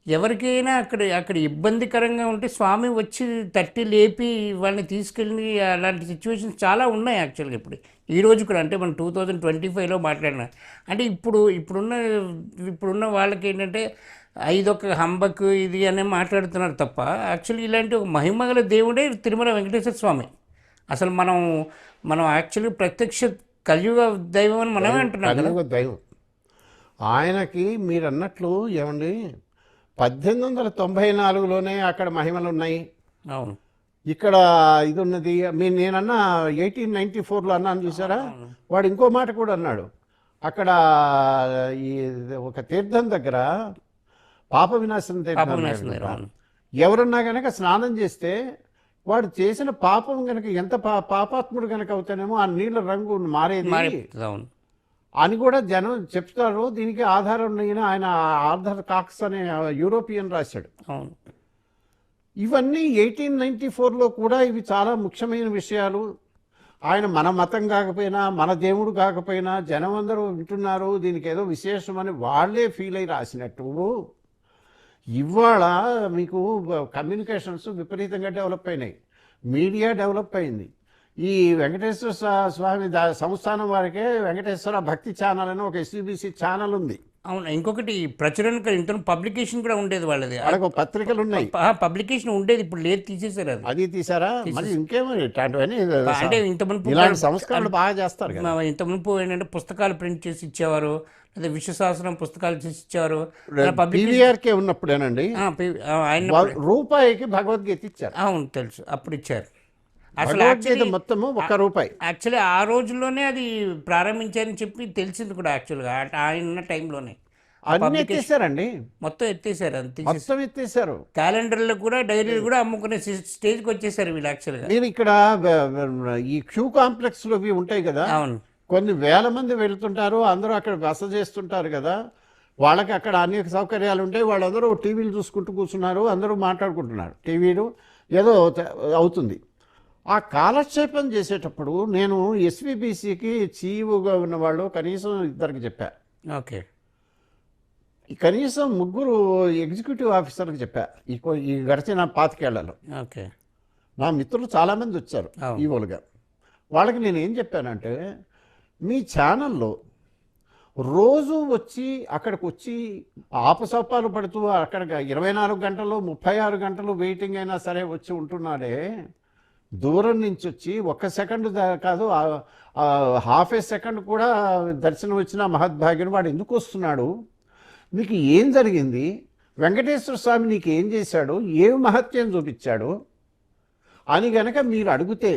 ఎవరికైనా అక్కడ ఇబ్బందికరంగా ఉంటే స్వామి వచ్చి తట్టి లేపి వాళ్ళని తీసుకెళ్ళి అలాంటి సిచ్యువేషన్స్ చాలా ఉన్నాయి యాక్చువల్గా. ఈ రోజు కూడా అంటే మనం 2025లో మాట్లాడినా అంటే ఇప్పుడున్న వాళ్ళకి ఏంటంటే ఇదొక హంబక్ ఇది అనే మాట్లాడుతున్నారు తప్ప యాక్చువల్లీ ఇలాంటి ఒక మహిమగల దేవుడే తిరుమల వెంకటేశ్వర స్వామి. అసలు మనం యాక్చువల్లీ ప్రత్యక్ష కలియుగ దైవం అని మనమే అంటున్నాం కదా. కలియుగ దైవం ఆయనకి. మీరు అన్నట్లు ఏమండి, 1894లోనే అక్కడ మహిమలు ఉన్నాయి, అవును. ఇక్కడ ఇది ఉన్నది. నేనన్నా 1894లో అన్నాను చూసారా, వాడు ఇంకో మాట కూడా అన్నాడు. అక్కడ ఈ ఒక తీర్థం దగ్గర పాప వినాశనం తీర్థం దగ్గర ఎవరన్నా కనుక స్నానం చేస్తే వాడు చేసిన పాపం కనుక ఎంత పాపాత్ముడు కనుక అవుతానేమో ఆ నీళ్ళ రంగు మారేది అవును అని కూడా జనం చెప్తారు. దీనికి ఆధారం ఉన్నాయని ఆయన ఆర్థర్ కాక్స్ అనే యూరోపియన్ రాశాడు. అవును. ఇవన్నీ 1894లో కూడా ఇవి చాలా ముఖ్యమైన విషయాలు. ఆయన మన మతం కాకపోయినా, మన దేవుడు కాకపోయినా జనం అందరూ వింటున్నారు, దీనికి ఏదో విశేషమని వాళ్ళే ఫీల్ అయి రాసినట్టు. ఇవాళ మీకు కమ్యూనికేషన్స్ విపరీతంగా డెవలప్ అయినాయి, మీడియా డెవలప్ అయింది. ఈ వెంకటేశ్వర స్వామి సంస్థానం వారికే వెంకటేశ్వర భక్తి ఛానల్ అని ఒక ఎస్వీబీసీ ఛానల్ ఉంది. అవును. ఇంకొకటి ప్రచురణ ఇంత పబ్లికేషన్ కూడా ఉండేది వాళ్ళది, వాళ్ళకు పత్రికలు ఉన్నాయి, పబ్లికేషన్ ఉండేది. ఇప్పుడు లేదు, తీసేశారు. అది తీసారా? మరి ఇంకేమో ఇట్లాంటివన్నీ అంటే ఇంత మునుపు ఇలాంటి సంస్కరణలు బాగా చేస్తారు కదా. ఇంత మునుపు ఏంటంటే పుస్తకాలు ప్రింట్ చేసి ఇచ్చేవారు, లేదా విశ్వశాస్త్రం పుస్తకాలు చేసి ఇచ్చేవారు. పీవీఆర్కే ఉన్నప్పుడేనండి ఆయన రూపాయికి భగవద్గీత ఇచ్చారు. అవును తెలుసు, అప్పుడు ఇచ్చారు. అసలు భగవద్గీత మొత్తము ₹1. యాక్చువల్లీ ఆ రోజుల్లోనే అది ప్రారంభించారని చెప్పి తెలిసింది కూడా యాక్చువల్గా ఆయన ఉన్న టైంలోనే. అన్నీ ఎత్తేసారండి, మొత్తం ఎత్తేసారు, మొత్తం ఎత్తేసారు. క్యాలెండర్లు కూడా డైరీలు కూడా అమ్ముకునే స్టేజ్కి వచ్చేసారు వీళ్ళు యాక్చువల్గా. మీరు ఇక్కడ ఈ క్యూ కాంప్లెక్స్లో ఇవి ఉంటాయి కదా, అవును. కొన్ని వేల మంది వెళ్తుంటారు, అందరూ అక్కడ బస చేస్తుంటారు కదా, వాళ్ళకి అక్కడ అనేక సౌకర్యాలు ఉంటాయి. వాళ్ళందరూ టీవీలు చూసుకుంటూ కూర్చున్నారు, అందరూ మాట్లాడుకుంటున్నారు, టీవీలు ఏదో అవుతుంది. ఆ కాలక్షేపం చేసేటప్పుడు నేను ఎస్వీబీసీకి చీఫ్గా ఉన్నవాళ్ళు కనీసం 2 చెప్పా, ఓకే. కనీసం 3 ఎగ్జిక్యూటివ్ ఆఫీసర్కి చెప్పా ఈ గడిచిన 25 ఏళ్లలో. ఓకే. నా మిత్రులు చాలామంది వచ్చారు ఈవోలుగా. వాళ్ళకి నేను ఏం చెప్పానంటే, మీ ఛానల్లో రోజు వచ్చి అక్కడికి వచ్చి ఆపసోపాలు పడుతూ అక్కడ 24 గంటలు 36 గంటలు వెయిటింగ్ అయినా సరే వచ్చి ఉంటున్నాడే, దూరం నుంచి వచ్చి 1 సెకండ్ కాదు, ½ సెకండ్ కూడా దర్శనం వచ్చిన మహద్భాగ్యం. వాడు ఎందుకు వస్తున్నాడు, నీకు ఏం జరిగింది, వెంకటేశ్వర స్వామి నీకు ఏం చేశాడు, ఏ మహత్యం చూపించాడు అని గనక మీరు అడిగితే,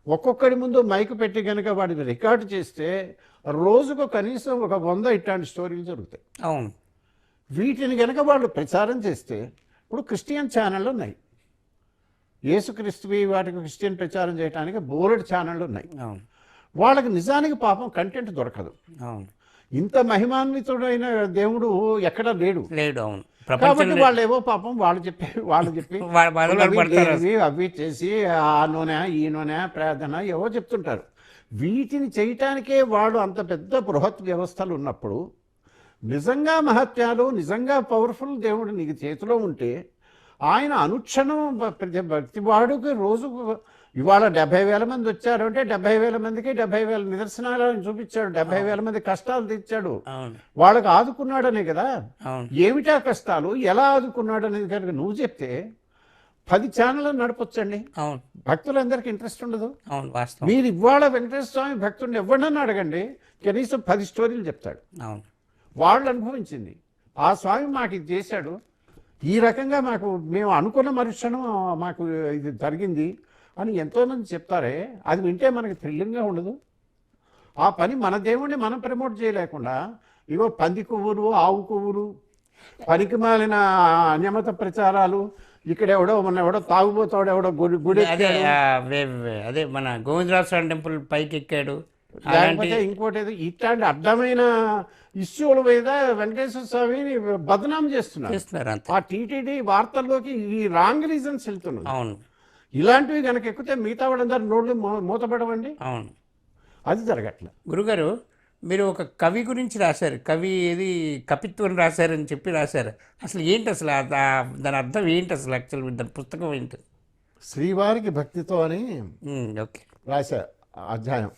ఒక్కొక్కడి ముందు మైకు పెట్టి కనుక వాడిని రికార్డు చేస్తే రోజుకు కనీసం 100 ఇట్లాంటి స్టోరీలు జరుగుతాయి. అవును. వీటిని కనుక వాళ్ళు ప్రచారం చేస్తే, ఇప్పుడు క్రిస్టియన్ ఛానళ్ళు ఉన్నాయి, యేసుక్రీస్తువి వాటికి క్రిస్టియన్ ప్రచారం చేయడానికి బోలెడు ఛానళ్ళు ఉన్నాయి. అవును. వాళ్ళకి నిజానికి పాపం కంటెంట్ దొరకదు. అవును. ఇంత మహిమాన్వితుడైన దేవుడు ఎక్కడా లేడు. అవును. కాబట్టి వాళ్ళు ఏవో పాపం వాళ్ళు చెప్పి అవి చేసి ఆ నూనె ఈ నూనె ప్రార్థన ఏవో చెప్తుంటారు. వీటిని చేయటానికే వాళ్ళు అంత పెద్ద బృహత్ వ్యవస్థలు ఉన్నప్పుడు, నిజంగా మహత్యాలు, నిజంగా పవర్ఫుల్ దేవుడు నీకు చేతిలో ఉంటే, ఆయన అనుక్షణం ప్రతి వాడికి రోజుకు ఇవాళ 70,000 మంది వచ్చారు అంటే 70,000 మందికి 70,000 నిదర్శనాలను చూపించాడు, 70,000 మంది కష్టాలు తీర్చాడు, వాళ్ళకి ఆదుకున్నాడనే కదా. ఏమిటా కష్టాలు, ఎలా ఆదుకున్నాడు అనేది కనుక నువ్వు చెప్తే 10 ఛానళ్ళు నడపొచ్చండి. అవును. భక్తులందరికీ ఇంట్రెస్ట్ ఉండదు. అవును. వాస్తవం. మీరు ఇవాళ వెంకటేశ్వర స్వామి భక్తుడిని ఎవరినన్నా అడగండి, కనీసం 10 స్టోరీలు చెప్తాడు. అవును. వాళ్ళు అనుభవించింది, ఆ స్వామి మాకు ఇది చేశాడు, ఈ రకంగా మాకు మేము అనుకున్న మరుక్షణం మాకు ఇది జరిగింది అని ఎంతోమంది చెప్తారే, అది వింటే మనకి థ్రిల్లింగ్గా ఉండదు. ఆ పని మన దేవుణ్ణి మనం ప్రమోట్ చేయలేకుండా ఇగో పంది కొవ్వులు, ఆవు కొవ్వులు, పనికి మాలిన అన్యమత ప్రచారాలు, ఇక్కడ ఎవడో మన ఎవడో తాగుబోతాడు, ఎవడో గుడి అదే అదే మన గోవిందరాజ స్వామి టెంపుల్ పైకి ఎక్కాడు, లేకపోతే ఇంకోటి ఏదో ఇట్లాంటి అడ్డమైన ఇష్యూల మీద వెంకటేశ్వర స్వామిని బదనాం చేస్తున్నారు. అంతే. ఆ టీటీడీ వార్తల్లోకి ఈ రాంగ్ రీజన్స్ వెళ్తున్నాయి. అవును. ఇలాంటివి కనుక ఎక్కితే మిగతా వాళ్ళందరూ నోళ్ళు మూతపడవండి. అవును. అది జరగట్లేదు. గురుగారు, మీరు ఒక కవి గురించి రాశారు, కవి ఏది కవిత్వం రాశారని చెప్పి రాశారు. అసలు ఏంటి అసలు దాని అర్థం ఏంటి అసలు? యాక్చువల్ దాని పుస్తకం ఏంటి? శ్రీవారికి భక్తితో అని ఓకే రాశా అధ్యాయం.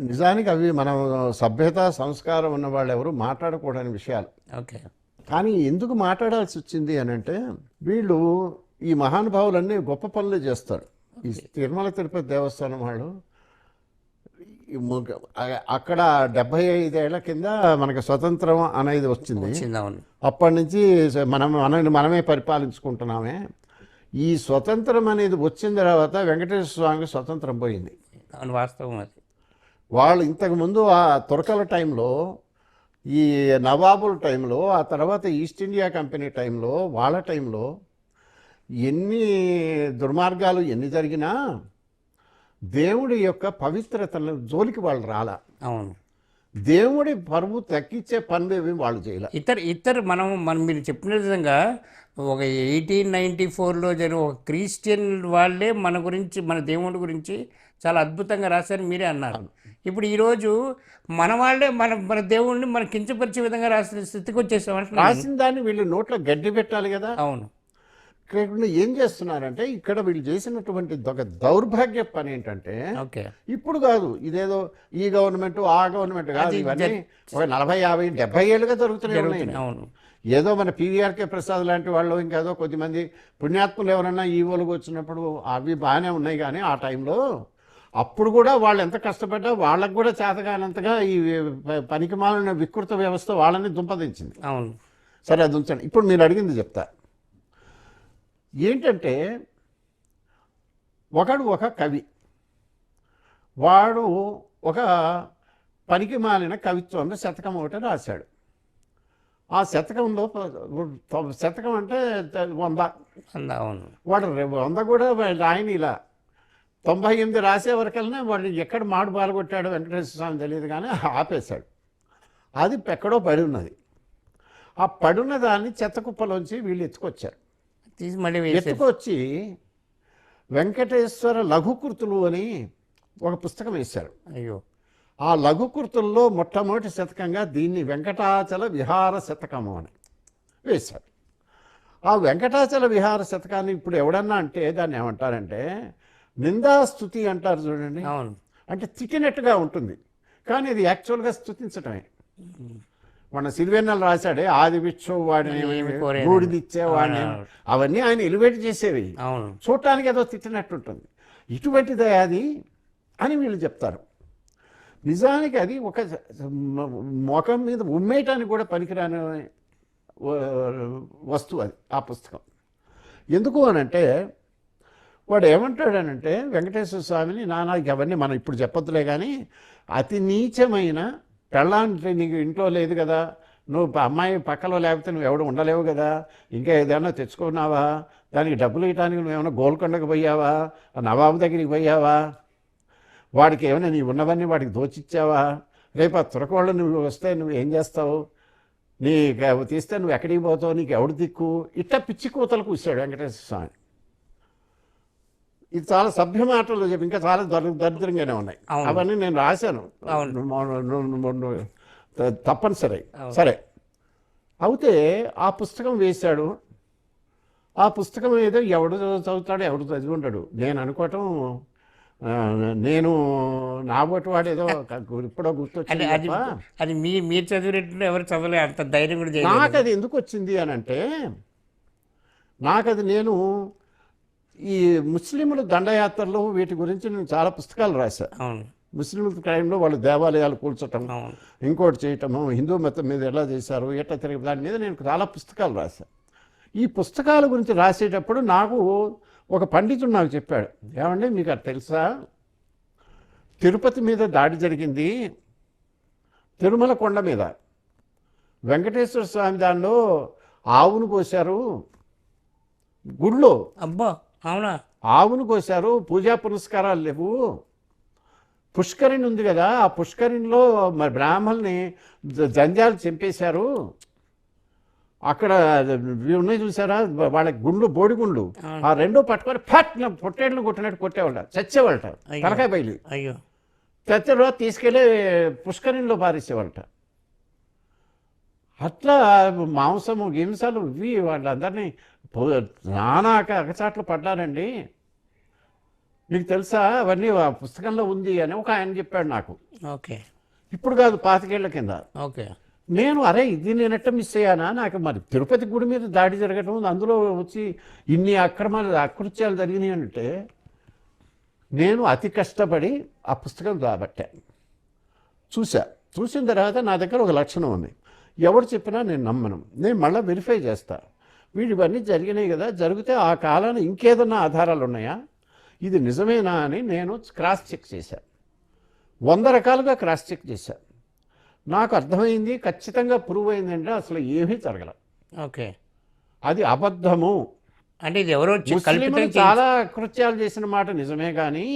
నిజానికి అవి మనం సభ్యత సంస్కారం ఉన్న వాళ్ళు ఎవరు మాట్లాడకూడని విషయాలు. ఓకే. కానీ ఎందుకు మాట్లాడాల్సి వచ్చింది అని అంటే, వీళ్ళు ఈ మహానుభావులన్నీ గొప్ప పనులు చేస్తారు. ఈ తిరుమల తిరుపతి దేవస్థానం వాళ్ళు అక్కడ 75 ఏళ్ల కింద మనకు స్వతంత్రం అనేది వచ్చింది. అవును. అప్పటి నుంచి మనమే పరిపాలించుకుంటున్నామే. ఈ స్వతంత్రం అనేది వచ్చిన తర్వాత వెంకటేశ్వర స్వామికి స్వతంత్రం పోయింది. అవును, వాస్తవం అది. వాళ్ళు ఇంతకుముందు ఆ తురకల టైంలో, ఈ నవాబుల టైంలో, ఆ తర్వాత ఈస్ట్ ఇండియా కంపెనీ టైంలో, వాళ్ళ టైంలో ఎన్ని దుర్మార్గాలు ఎన్ని జరిగినా దేవుడి యొక్క పవిత్రతను జోలికి వాళ్ళు రాలా. అవును. దేవుడి పరువు తగ్గించే పనులు ఏవి వాళ్ళు చేయాలి. ఇతరు మనం మీరు చెప్పిన విధంగా ఒక 1894లో జరిగిన ఒక క్రిస్టియన్ వాళ్ళే మన గురించి, మన దేవుడి గురించి చాలా అద్భుతంగా రాశారని మీరే అన్నారు. ఇప్పుడు ఈరోజు మన వాళ్ళే మన దేవుడిని మన కించపరిచే విధంగా రాసిన స్థితికి వచ్చేసామంటే, రాసిన దాన్ని వీళ్ళు నోట్లో గడ్డి పెట్టాలి కదా. అవును. ఇక్కడ ఏం చేస్తున్నారంటే, ఇక్కడ వీళ్ళు చేసినటువంటి ఒక దౌర్భాగ్య పని ఏంటంటే, ఓకే, ఇప్పుడు కాదు, ఇదేదో ఈ గవర్నమెంట్ ఆ గవర్నమెంట్ కాదు, ఇవన్నీ ఒక 40, 50, 70 ఏళ్ళుగా జరుగుతున్నాయి. అవును. ఏదో మన PVRK ప్రసాద్ లాంటి వాళ్ళు, ఇంకేదో కొద్దిమంది పుణ్యాత్ములు ఎవరన్నా ఈవోలుగా వచ్చినప్పుడు అవి బాగానే ఉన్నాయి. కానీ ఆ టైంలో అప్పుడు కూడా వాళ్ళు ఎంత కష్టపడ్డా వాళ్ళకు కూడా చేతగానంతగా ఈ పనికి మాలిన వికృత వ్యవస్థ వాళ్ళని దుంపదించింది. అవును. సరే, అది ఉంచండి. ఇప్పుడు మీరు అడిగింది చెప్తా. ఏంటంటే, ఒక కవి, వాడు ఒక పనికి మాలిన కవిత్వంలో శతకం ఒకటి రాశాడు. ఆ శతకంలో శతకం అంటే 100. అవును. వాడు 100 కూడా ఆయన ఇలా 98 రాసే వరకల్లా వాడు ఎక్కడ మాడు పాల్గొట్టాడో వెంకటేశ్వర స్వామి తెలియదు, కానీ ఆపేశాడు. అది ఎక్కడో పడి ఉన్నది. ఆ పడున్న దాన్ని చెత్త కుప్పలోంచి వీళ్ళు ఎత్తుకొచ్చారు. ఎత్తుకొచ్చి వెంకటేశ్వర లఘుకృతులు అని ఒక పుస్తకం వేశారు. అయ్యో. ఆ లఘుకృతుల్లో మొట్టమొదటి శతకంగా దీన్ని వెంకటాచల విహార శతకము అని వేశారు. ఆ వెంకటాచల విహార శతకాన్ని ఇప్పుడు ఎవడన్నా అంటే దాన్ని ఏమంటారంటే నిందాస్తుతి అంటారు చూడండి. అవును. అంటే తిట్టినట్టుగా ఉంటుంది, కానీ అది యాక్చువల్గా స్తుతించటమే. మన సిరివెన్నెల రాశాడే, ఆది విచ్చో వాడిని బూడిదిచ్చేవాడిని, అవన్నీ ఆయన ఎలివేట్ చేసేవి. చూడటానికి ఏదో తిట్టినట్టుంటుంది. ఇటువంటిదే అది అని వీళ్ళు చెప్తారు. నిజానికి అది ఒక ముఖం మీద ఉమ్మేయటానికి కూడా పనికిరాని వస్తువు అది, ఆ పుస్తకం. ఎందుకు అనంటే, వాడు ఏమంటాడనంటే వెంకటేశ్వర స్వామిని నానాకి అవన్నీ మనం ఇప్పుడు చెప్పొద్దులే, కానీ అతి నీచమైన పెళ్ళాంటి నీకు ఇంట్లో లేదు కదా, నువ్వు అమ్మాయి పక్కలో లేకపోతే నువ్వు ఎవడు ఉండలేవు కదా, ఇంకా ఏదైనా తెచ్చుకున్నావా, దానికి డబ్బులు ఇవ్వడానికి నువ్వేమైనా గోల్కొండకు పోయావా, నవాబు దగ్గరికి పోయావా, వాడికి ఏమైనా నీ ఉన్నవన్నీ వాడికి దోచిచ్చావా, రేపు ఆ తురకోళ్ళు నువ్వు వస్తే నువ్వు ఏం చేస్తావు, నీకు తీస్తే నువ్వు ఎక్కడికి పోతావు, నీకు ఎవడు దిక్కు, ఇట్లా పిచ్చి కూతలు కూర్చాడు వెంకటేశ్వర స్వామి. ఇది చాలా సభ్య మాటలు చెప్పి ఇంకా చాలా దరిద్రంగానే ఉన్నాయి. అవన్నీ నేను రాశాను తప్పనిసరి. సరే, అయితే ఆ పుస్తకం వేశాడు. ఆ పుస్తకం ఏదో ఎవడు చదువుతాడో ఎవడు చదివి ఉంటాడు. నేను అనుకోవటం, నేను నా బట్టి వాడు ఏదో ఇప్పుడో గుర్తొచ్చింది. అది మీరు చదివినట్టు ఎవరు చదవలే, అంత ధైర్యం కూడా. నాకు అది ఎందుకు వచ్చింది అని అంటే, నాకు నేను ఈ ముస్లింల దండయాత్రలు వీటి గురించి నేను చాలా పుస్తకాలు రాశాను. అవును ముస్లింల టైంలో వాళ్ళు దేవాలయాలు కూల్చటం, అవును ఇంకోటి చేయటము, హిందూ మతం మీద ఎలా చేశారు, ఎట్లా తిరిగి, దాని మీద నేను చాలా పుస్తకాలు రాశాను. ఈ పుస్తకాల గురించి రాసేటప్పుడు నాకు ఒక పండితుడు నాకు చెప్పాడు, ఏమండి మీకు అది తెలుసా, తిరుపతి మీద దాడి జరిగింది, తిరుమల కొండ మీద వెంకటేశ్వర స్వామి దానిలో ఆవును కోశారు, గుళ్ళో అబ్బా అవునా ఆవును కోశారు, పూజా పురస్కారాలు లేవు, పుష్కరిణి ఉంది కదా, ఆ పుష్కరిణిలో మరి బ్రాహ్మల్ని జంజాలు చంపేశారు, అక్కడ ఉన్నాయి చూసారా వాళ్ళ గుండ్లు బోడిగుండ్లు, ఆ రెండో పట్టుకొని ఫట్ పొట్టేళ్ళను కొట్టినట్టు కొట్టేవాళ్ళ, చచ్చేవాళ్ళట, తలకాయ బయలు అయ్యో చచ్చలో తీసుకెళ్ళి పుష్కరిణిలో పారేసేవాళ్ళట. అట్లా మాంసము హింసలు ఇవి వాళ్ళందరినీ నానా అగచాట్లు పడ్డారండి. మీకు తెలుసా అవన్నీ ఆ పుస్తకంలో ఉంది అని ఒక ఆయన చెప్పాడు నాకు. ఓకే ఇప్పుడు కాదు, 25 ఏళ్ల కింద. ఓకే నేను అరే ఇది నేనెట్ట మిస్ అయ్యానా, నాకు మరి తిరుపతి గుడి మీద దాడి జరగటం, అందులో వచ్చి ఇన్ని అకృత్యాలు జరిగినాయి అంటే నేను అతి కష్టపడి ఆ పుస్తకం రాబట్టాను. చూసిన తర్వాత నా దగ్గర ఒక లక్షణం ఉంది, ఎవరు చెప్పినా నేను నమ్మను, నేను మళ్ళీ వెరిఫై చేస్తా, వీడు ఇవన్నీ జరిగినాయి కదా, జరిగితే ఆ కాలాన్ని ఇంకేదన్నా ఆధారాలు ఉన్నాయా, ఇది నిజమేనా అని నేను క్రాస్ చెక్ చేశాను. 100 రకాలుగా క్రాస్ చెక్ చేశాను. నాకు అర్థమైంది, ఖచ్చితంగా ప్రూవ్ అయిందంటే అసలు ఏమీ జరగల, ఓకే అది అబద్ధము. అంటే ఇది ఎవరో ముస్లింలు చాలా కృత్యాలు చేసిన మాట నిజమే కానీ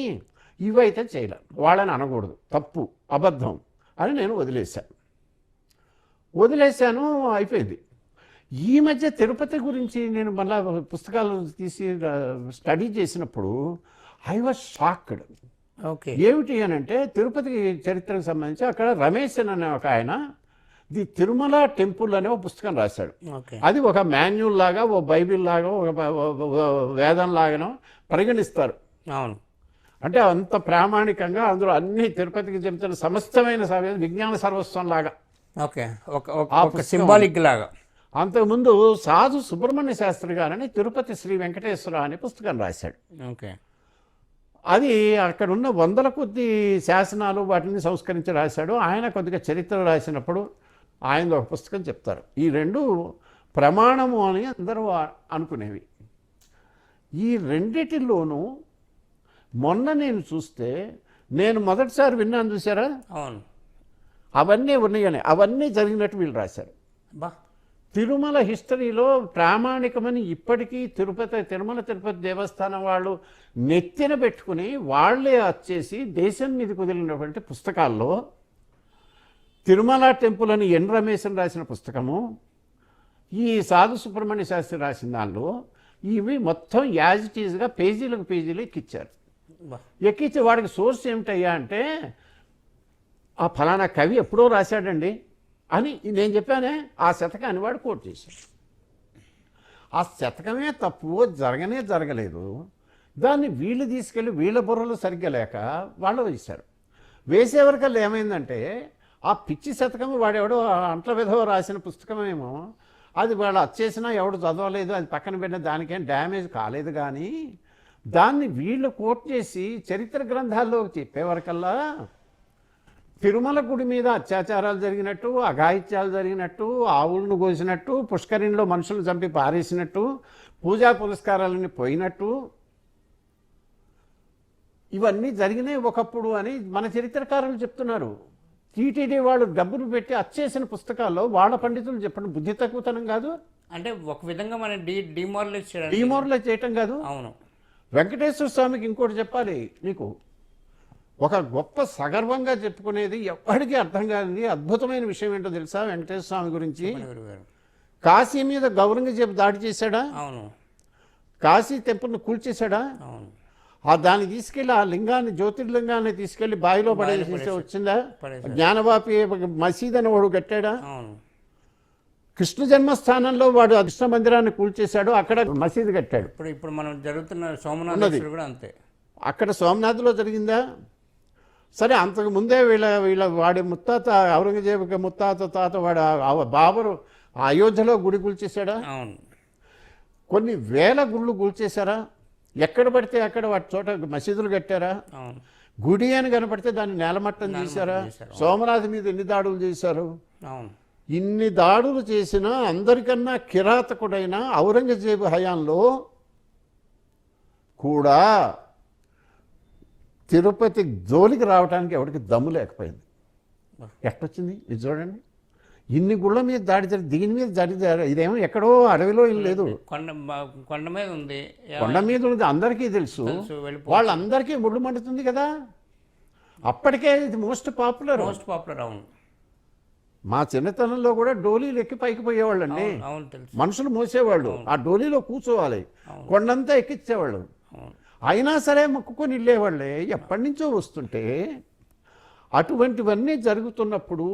ఇవైతే చేయలే, వాళ్ళని అనకూడదు, తప్పు, అబద్ధం అని నేను వదిలేశాను, అయిపోయింది. ఈ మధ్య తిరుపతి గురించి నేను మళ్ళా పుస్తకాలు తీసి స్టడీ చేసినప్పుడు ఐ వాజ్ షాక్డ్. ఓకే ఏమిటి అని అంటే తిరుపతి చరిత్రకు సంబంధించి అక్కడ రమేశన్ అనే ఒక ఆయన ది తిరుమల టెంపుల్ అనే ఒక పుస్తకం రాశాడు. ఓకే అది ఒక మాన్యువల్ లాగా, ఓ బైబిల్ లాగా, ఒక వేదం లాగానో పరిగణిస్తారు. అవును అంటే అంత ప్రామాణికంగా అందులో అన్ని తిరుపతికి చెబుతున్న సమస్తమైన విజ్ఞాన సర్వస్వం లాగా. ఓకే ఒక సింబాలిక్ లాగా. అంతకుముందు సాధు సుబ్రహ్మణ్య శాస్త్రి గారని తిరుపతి శ్రీ వెంకటేశ్వర అనే పుస్తకం రాశాడు. ఓకే అది అక్కడ ఉన్న 100ల కొద్ది శాసనాలు వాటిని సంస్కరించి రాశాడు. ఆయన కొద్దిగా చరిత్ర రాసినప్పుడు ఆయన ఒక పుస్తకం చెప్తారు. ఈ రెండు ప్రమాణము అని అందరూ అనుకునేవి. ఈ రెండిటిలోనూ మొన్న నేను చూస్తే, నేను మొదటిసారి విన్నాను చూసారా, అవును అవన్నీ ఉన్నాయని, అవన్నీ జరిగినట్టు వీళ్ళు రాశారు. బా తిరుమల హిస్టరీలో ప్రామాణికమని ఇప్పటికీ తిరుమల తిరుపతి దేవస్థానం వాళ్ళు నెత్తిన పెట్టుకుని వాళ్ళే వచ్చేసి దేశం మీద కుదిరినటువంటి పుస్తకాల్లో తిరుమల టెంపుల్ అని ఎన్ రమేశన్ రాసిన పుస్తకము, ఈ సాధు సుబ్రహ్మణ్య శాస్త్రి రాసిన దానిలో ఇవి మొత్తం యాజ్ ఇట్ ఈజ్గా పేజీలకు పేజీలు ఎక్కిచ్చారు. ఎక్కించి వాడికి సోర్స్ ఏమిటయ్యా అంటే, ఆ ఫలానా కవి ఎప్పుడో రాశాడండి అని నేను చెప్పానే, ఆ శతకాన్ని వాడు కోట్ చేశాడు. ఆ శతకమే తప్పు, జరగలేదు. దాన్ని వీళ్ళు తీసుకెళ్ళి వీళ్ళ బుర్రలు సరిగ్గా లేక వాళ్ళు వేశారు. వేసేవరకల్లా ఏమైందంటే, ఆ పిచ్చి శతకము వాడెవడో అంట్ల విధవ రాసిన పుస్తకమేమో, అది వాళ్ళు వచ్చేసినా ఎవడు చదవలేదు, అది పక్కన పెట్టిన దానికేం డ్యామేజ్ కాలేదు. కానీ దాన్ని వీళ్ళు కోట్ చేసి చరిత్ర గ్రంథాల్లోకి చెప్పేవరకల్లా తిరుమల గుడి మీద అత్యాచారాలు జరిగినట్టు, అఘాయిత్యాలు జరిగినట్టు, ఆవులను కోసినట్టు, పుష్కరిణిలో మనుషులు చంపి పారేసినట్టు, పూజా పురస్కారాలన్నీ పోయినట్టు, ఇవన్నీ జరిగినాయి ఒకప్పుడు అని మన చరిత్రకారులు చెప్తున్నారు. టీటీడీ వాళ్ళు డబ్బులు పెట్టి అచ్చేసిన పుస్తకాల్లో వాళ్ళ పండితులు చెప్పండి, బుద్ధి తక్కువతనం కాదు. అంటే ఒక విధంగా మనం డిమోరలైజ్ చేయటం కాదు. అవును. వెంకటేశ్వర స్వామికి ఇంకోటి చెప్పాలి నీకు, ఒక గొప్ప సగర్వంగా చెప్పుకునేది ఎప్పటికీ అర్థం కానిది అద్భుతమైన విషయం ఏంటో తెలుసా వెంకటేశ్వర స్వామి గురించి? కాశీ మీద గౌరంగజేబు దాడి చేశాడా? అవును. కాశీ టెంపుల్ని కూల్చేశాడా? అవును. దాన్ని తీసుకెళ్ళి ఆ లింగాన్ని, జ్యోతిర్లింగాన్ని తీసుకెళ్లి బావిలో పడేసి వచ్చిందా? జ్ఞానవాపి మసీద్ అని వాడు కట్టాడా? కృష్ణ జన్మస్థానంలో వాడు కృష్ణ మందిరాన్ని కూల్చేశాడు, అక్కడ మసీదు కట్టాడు. ఇప్పుడు మనం జరుగుతున్న సోమనాథ్ కూడా అంతే. అక్కడ సోమనాథ్లో జరిగిందా? సరే, అంతకు ముందే వాడి ముత్తాత, ఔరంగజేబు ముత్తాత తాత వాడు బాబరు అయోధ్యలో గుడి కూల్చేశాడా? కొన్ని వేల గుళ్ళు కూల్చేశారా? ఎక్కడ పడితే అక్కడ వాటి చోట మసీదులు కట్టారా? అవును. గుడి అని కనపడితే దాన్ని నేలమట్టం చేశారా? సోమనాథ్ మీద ఎన్ని దాడులు చేశారు? అవును. ఇన్ని దాడులు చేసినా అందరికన్నా కిరాతకుడైన ఔరంగజేబు హయాంలో కూడా తిరుపతి జోలికి రావడానికి ఎవరికి దమ్ము లేకపోయింది. ఎట్టొచ్చింది ఇది చూడండి. ఇన్ని గుళ్ళ మీద దాడి జరిగి దీని మీద దాడి ఇదేమో ఎక్కడో అడవిలో ఏం లేదు, కొండ మీద ఉంది. కొండ మీద ఉంది, అందరికీ తెలుసు. వాళ్ళందరికీ ముళ్ళు మండుతుంది కదా. అప్పటికే ఇది మోస్ట్ పాపులర్. అవును. మా చిన్నతనంలో కూడా డోలీలు ఎక్కి పైకి పోయేవాళ్ళండి. అవును, తెలుసు. మనుషులు మోసేవాళ్ళు, ఆ డోలీలో కూర్చోవాలి, కొండంతా ఎక్కించేవాళ్ళు. అయినా సరే మొక్కుకొని వెళ్ళేవాళ్ళే. ఎప్పటి నుంచో వస్తుంటే అటువంటివన్నీ జరుగుతున్నప్పుడు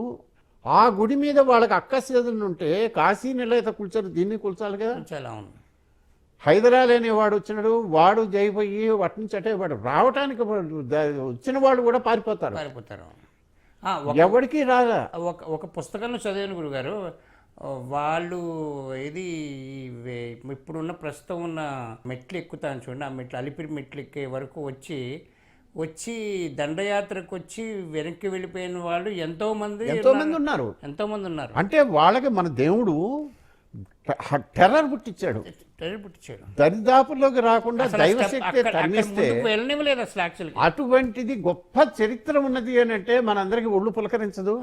ఆ గుడి మీద వాళ్ళకి అక్కసేదలు ఉంటే కాశీ నిలయత కూల్చారు, దీన్ని కూల్చాలి కదా. అవును. హైదరాబాద్ అనేవాడు వచ్చినాడు, వాడు జైపోయి వాటి నుంచి అంటే వాడు రావటానికి వచ్చిన వాళ్ళు కూడా పారిపోతారు. ఎవరికి రాదా. ఒక పుస్తకంలో చదివాను గురుగారు, వాళ్ళు ఇది ఇప్పుడున్న ప్రస్తుతం ఉన్న మెట్లు ఎక్కుతాను చూడండి, ఆ మెట్లు అలిపిరి మెట్లు ఎక్కే వరకు వచ్చి దండయాత్రకు వచ్చి వెనక్కి వెళ్ళిపోయిన వాళ్ళు ఎంతో మంది ఉన్నారు. అంటే వాళ్ళకి మన దేవుడు టెర్రర్ పుట్టించాడు. దరిదాపుల్లోకి రాకుండా దైవశక్తి తరిమిస్తే వెళ్ళనివ్వలేదు అసలు. యాక్చువల్గా అటువంటిది గొప్ప చరిత్ర ఉన్నది అని అంటే మనందరికీ ఒళ్ళు పులకరించదు.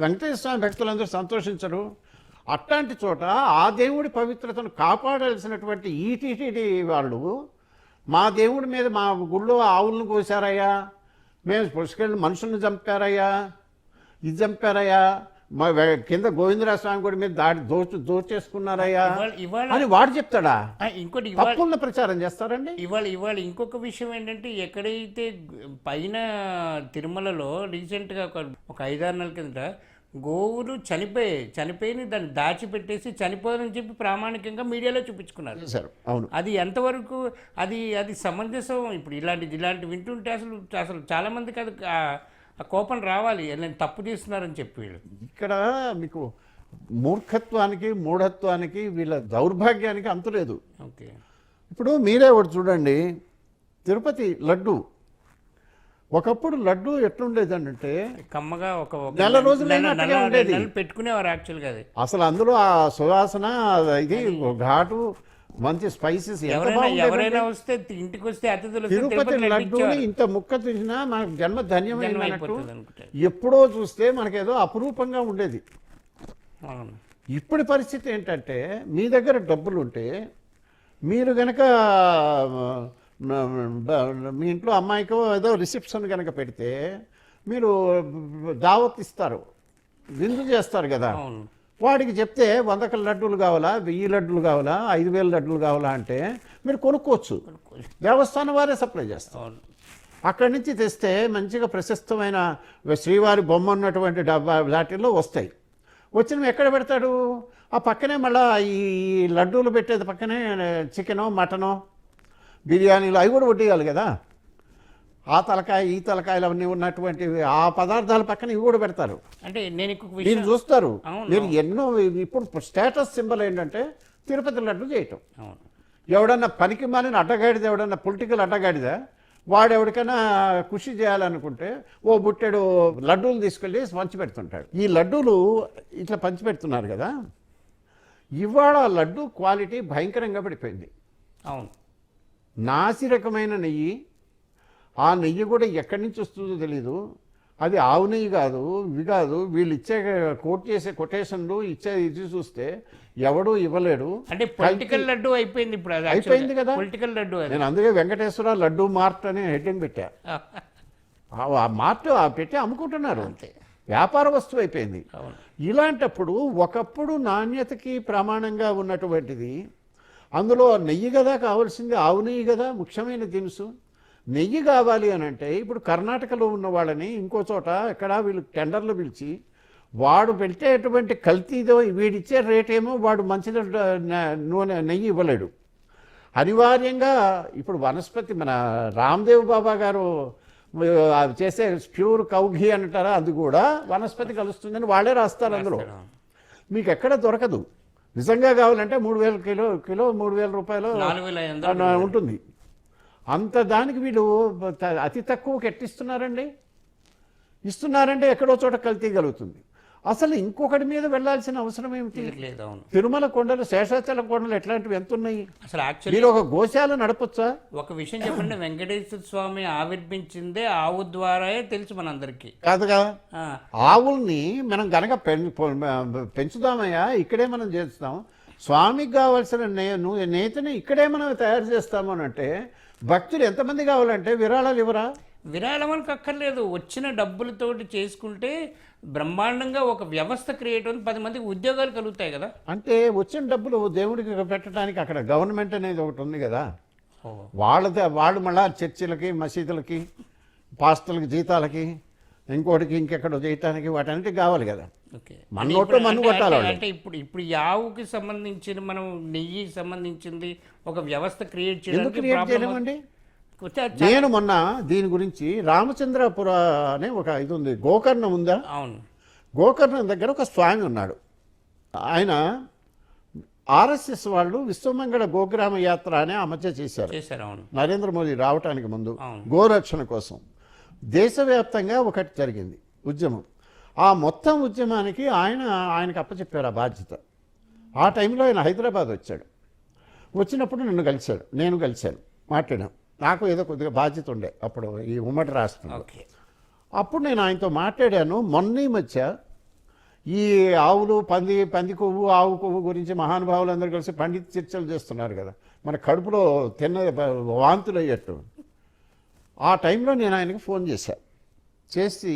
వెంకటేశ్వర స్వామి భక్తులందరూ సంతోషించరు. అట్లాంటి చోట ఆ దేవుడి పవిత్రతను కాపాడాల్సినటువంటి ఈటీటీ వాళ్ళు మా దేవుడి మీద మా గుళ్ళో ఆవులను కోసారయ్యా, మేము పుష్కరిణి మనుషులను చంపారయ్యా, ఇది చంపారయ్యా, మా కింద గోవిందరాజ స్వామి గుడి మీద దోచేసుకున్నారయ్యా అని వాడు చెప్తాడా? ఇంకోటి తప్పుల ప్రచారం చేస్తారండి. ఇవాళ ఇంకొక విషయం ఏంటంటే, ఎక్కడైతే పైన తిరుమలలో రీసెంట్గా ఒక 5-6 నెలల కిందట గోవులు చనిపోయి దాన్ని దాచిపెట్టేసి చనిపోదని చెప్పి ప్రామాణికంగా మీడియాలో చూపించుకున్నారు. అవును. అది ఎంతవరకు అది సమంజసం? ఇప్పుడు ఇలాంటి వింటుంటే అసలు చాలా మందికి అది ఆ కోపం రావాలి, నేను తప్పు చేస్తున్నారని చెప్పి. వీళ్ళు ఇక్కడ మీకు మూర్ఖత్వానికి మూఢత్వానికి వీళ్ళ దౌర్భాగ్యానికి అంతులేదు. ఓకే. ఇప్పుడు మీరే ఒకటి చూడండి, తిరుపతి లడ్డు ఒకప్పుడు లడ్డు ఎట్లుండేదంటే కమ్మగా ఒక నెల రోజులైనా ఉండేది, పెట్టుకునేవారు యాక్చువల్గా. అది అసలు అందులో ఆ సువాసన, ఇది ఘాటు, మంచి స్పైసెస్. ఎవరైనా వస్తే ఇంటికి వస్తే అతిథులు తిరుపతి లడ్డూని ఇంత ముక్క తీసినా మనకు జన్మ ధన్యమైనట్టు. ఎప్పుడో చూస్తే మనకేదో అపురూపంగా ఉండేది. ఇప్పటి పరిస్థితి ఏంటంటే, మీ దగ్గర డబ్బులు ఉంటే మీరు గనక మీ ఇంట్లో అమ్మాయికో ఏదో రిసెప్షన్ కనుక పెడితే మీరు దావత్ ఇస్తారు, విందు చేస్తారు కదా. వాడికి చెప్తే 100 లడ్డూలు కావాలా, 1000 లడ్డూలు కావాలా, 5000 లడ్డూలు కావాలా అంటే మీరు కొనుక్కోవచ్చు. దేవస్థానం వారే సప్లై చేస్తారు. అక్కడి నుంచి తెస్తే మంచిగా ప్రశస్తమైన శ్రీవారి బొమ్మ ఉన్నటువంటి డబ్బా వాటిల్లో వస్తాయి. వచ్చినవి ఎక్కడ పెడతాడు? ఆ పక్కనే మళ్ళీ ఈ లడ్డూలు పెట్టేది పక్కనే చికెనో మటనో బిర్యానీలు అవి కూడా వడ్డీయాలి కదా. ఆ తలకాయ ఈ తలకాయలు అవన్నీ ఉన్నటువంటి ఆ పదార్థాల పక్కన ఇవి కూడా పెడతారు. అంటే మీరు చూస్తారు, మీరు ఎన్నో. ఇప్పుడు స్టేటస్ సింబల్ ఏంటంటే తిరుపతి లడ్డు చేయటం. ఎవడన్నా పనికి మాలిన అడ్డగాడిద, ఎవడన్నా పొలిటికల్ అడ్డగాడిద వాడు ఎవరికైనా కృషి చేయాలనుకుంటే ఓ బుట్టెడు లడ్డూలు తీసుకెళ్ళి పంచిపెడుతుంటాడు. ఈ లడ్డూలు ఇట్లా పంచిపెడుతున్నారు కదా, ఇవాళ లడ్డు క్వాలిటీ భయంకరంగా పడిపోయింది. అవును. నాసిరకమైన నెయ్యి, ఆ నెయ్యి కూడా ఎక్కడి నుంచి వస్తుందో తెలీదు. అది ఆవు నెయ్యి కాదు, ఇవి కాదు. వీళ్ళు ఇచ్చే కోట్ చేసే కొటేషన్లు ఇచ్చే ఇది చూస్తే ఎవడూ ఇవ్వలేడు. అంటే పొలిటికల్ లడ్డు అయిపోయింది ఇప్పుడు. అది అయిపోయింది కదా పొలిటికల్ లడ్డు. నేను అందుకే వెంకటేశ్వర లడ్డు మార్ట్ అనే హెడ్డింగ్ పెట్టా. ఆ మార్ట్ పెట్టి అమ్ముకుంటున్నారు, అంతే. వ్యాపార వస్తువు అయిపోయింది. ఇలాంటప్పుడు ఒకప్పుడు నాణ్యతకి ప్రమాణంగా ఉన్నటువంటిది, అందులో నెయ్యి కదా కావాల్సింది, ఆవు నెయ్యి కదా ముఖ్యమైన దినుసు. నెయ్యి కావాలి అని అంటే ఇప్పుడు కర్ణాటకలో ఉన్న వాళ్ళని ఇంకో చోట ఎక్కడ వీళ్ళు టెండర్లు పిలిచి వాడు పెట్టేటువంటి కల్తీదో వీడిచ్చే రేటేమో వాడు మంచిది నూనె నెయ్యి ఇవ్వలేడు. అనివార్యంగా ఇప్పుడు వనస్పతి మన రామ్దేవ్ బాబా గారు చేసే ప్యూర్ కౌఘీ అంటారా, అది కూడా వనస్పతి కలుస్తుందని వాళ్ళే రాస్తారు. అందులో మీకు ఎక్కడ దొరకదు. నిజంగా కావాలంటే 3,000 కిలో 3,000 రూపాయలు 4,500 ఉంటుంది. అంత దానికి వీళ్ళు అతి తక్కువకి ఎట్టిస్తున్నారండి? ఇస్తున్నారంటే ఎక్కడో చోట కల్తీ కలుగుతుంది. అసలు ఇంకొకటి మీద వెళ్ళాల్సిన అవసరం ఏమిటి? లేదు. అవును. తిరుమల కొండలు, శేషాచలం కొండలు ఎట్లాంటివి ఎంత ఉన్నాయి? అసలు యాక్చువల్లీ మీరు ఒక గోశాల నడపొచ్చా? ఒక విషయం చెప్పండి, వెంకటేశ్వర స్వామి ఆవిర్భించిందే ఆవు ద్వారాయే తెలుసు మనందరికీ. కాదుగా. ఆ, ఆవుల్ని మనం గనక పెంచుదామయ్యా, ఇక్కడే మనం చేస్తాం. స్వామికి కావాల్సిన నేతని ఇక్కడే మనం తయారు చేస్తాము అని అంటే భక్తులు ఎంతమంది కావాలంటే విరాళాలు ఇవ్వరా? విరాళం మనకు అక్కర్లేదు, వచ్చిన డబ్బులతోటి చేసుకుంటే బ్రహ్మాండంగా ఒక వ్యవస్థ క్రియేట్ అవుతుంది, 10 మందికి ఉద్యోగాలు కలుగుతాయి కదా. అంటే వచ్చిన డబ్బులు దేవుడికి పెట్టడానికి అక్కడ గవర్నమెంట్ అనేది ఒకటి ఉంది కదా. ఓ. వాళ్ళు మళ్ళా చర్చిలకి, మసీదులకి, పాస్టర్లకి జీతాలకి, ఇంకోటికి ఇంకెక్కడో చేయటానికి వాటన్నిటికి కావాలి కదా. ఓకే. మన నోట్లో మన్ను కొట్టాలి వాళ్ళు. అంటే ఇప్పుడు ఈ ఆవుకి సంబంధించిన మనం నెయ్యికి సంబంధించింది ఒక వ్యవస్థ క్రియేట్ ఎందుకు చేయడానికి క్రియేట్ ప్రాబ్లం చేయలేమండి? నేను మొన్న దీని గురించి రామచంద్రపుర అనే ఒక ఇది ఉంది, గోకర్ణం ఉందా? అవును. గోకర్ణం దగ్గర ఒక స్వామి ఉన్నాడు. ఆయన ఆర్ఎస్ఎస్ వాళ్ళు విశ్వమంగళ గోగ్రామ యాత్ర అనే అమర్చ చేశారు. అవును. నరేంద్ర మోదీ రావటానికి ముందు అవును. గోరక్షణ కోసం దేశవ్యాప్తంగా ఒకటి జరిగింది ఉద్యమం. ఆ మొత్తం ఉద్యమానికి ఆయనకు అప్పచెప్పారు ఆ బాధ్యత. ఆ టైంలో ఆయన హైదరాబాద్ వచ్చాడు. వచ్చినప్పుడు నన్ను కలిశాడు, నేను కలిశాను, మాట్లాడాం. నాకు ఏదో కొద్దిగా బాధ్యత ఉండే అప్పుడు ఈ ఉమ్మడి రాష్ట్రం. ఓకే. అప్పుడు నేను ఆయనతో మాట్లాడాను. మొన్న ఈ మధ్య ఈ ఆవులు, పంది కొవ్వు, ఆవు కొవ్వు గురించి మహానుభావులు అందరూ కలిసి పండిత చర్చలు చేస్తున్నారు కదా, మన కడుపులో వాంతులు అయ్యేట్టు. ఆ టైంలో నేను ఆయనకి ఫోన్ చేసి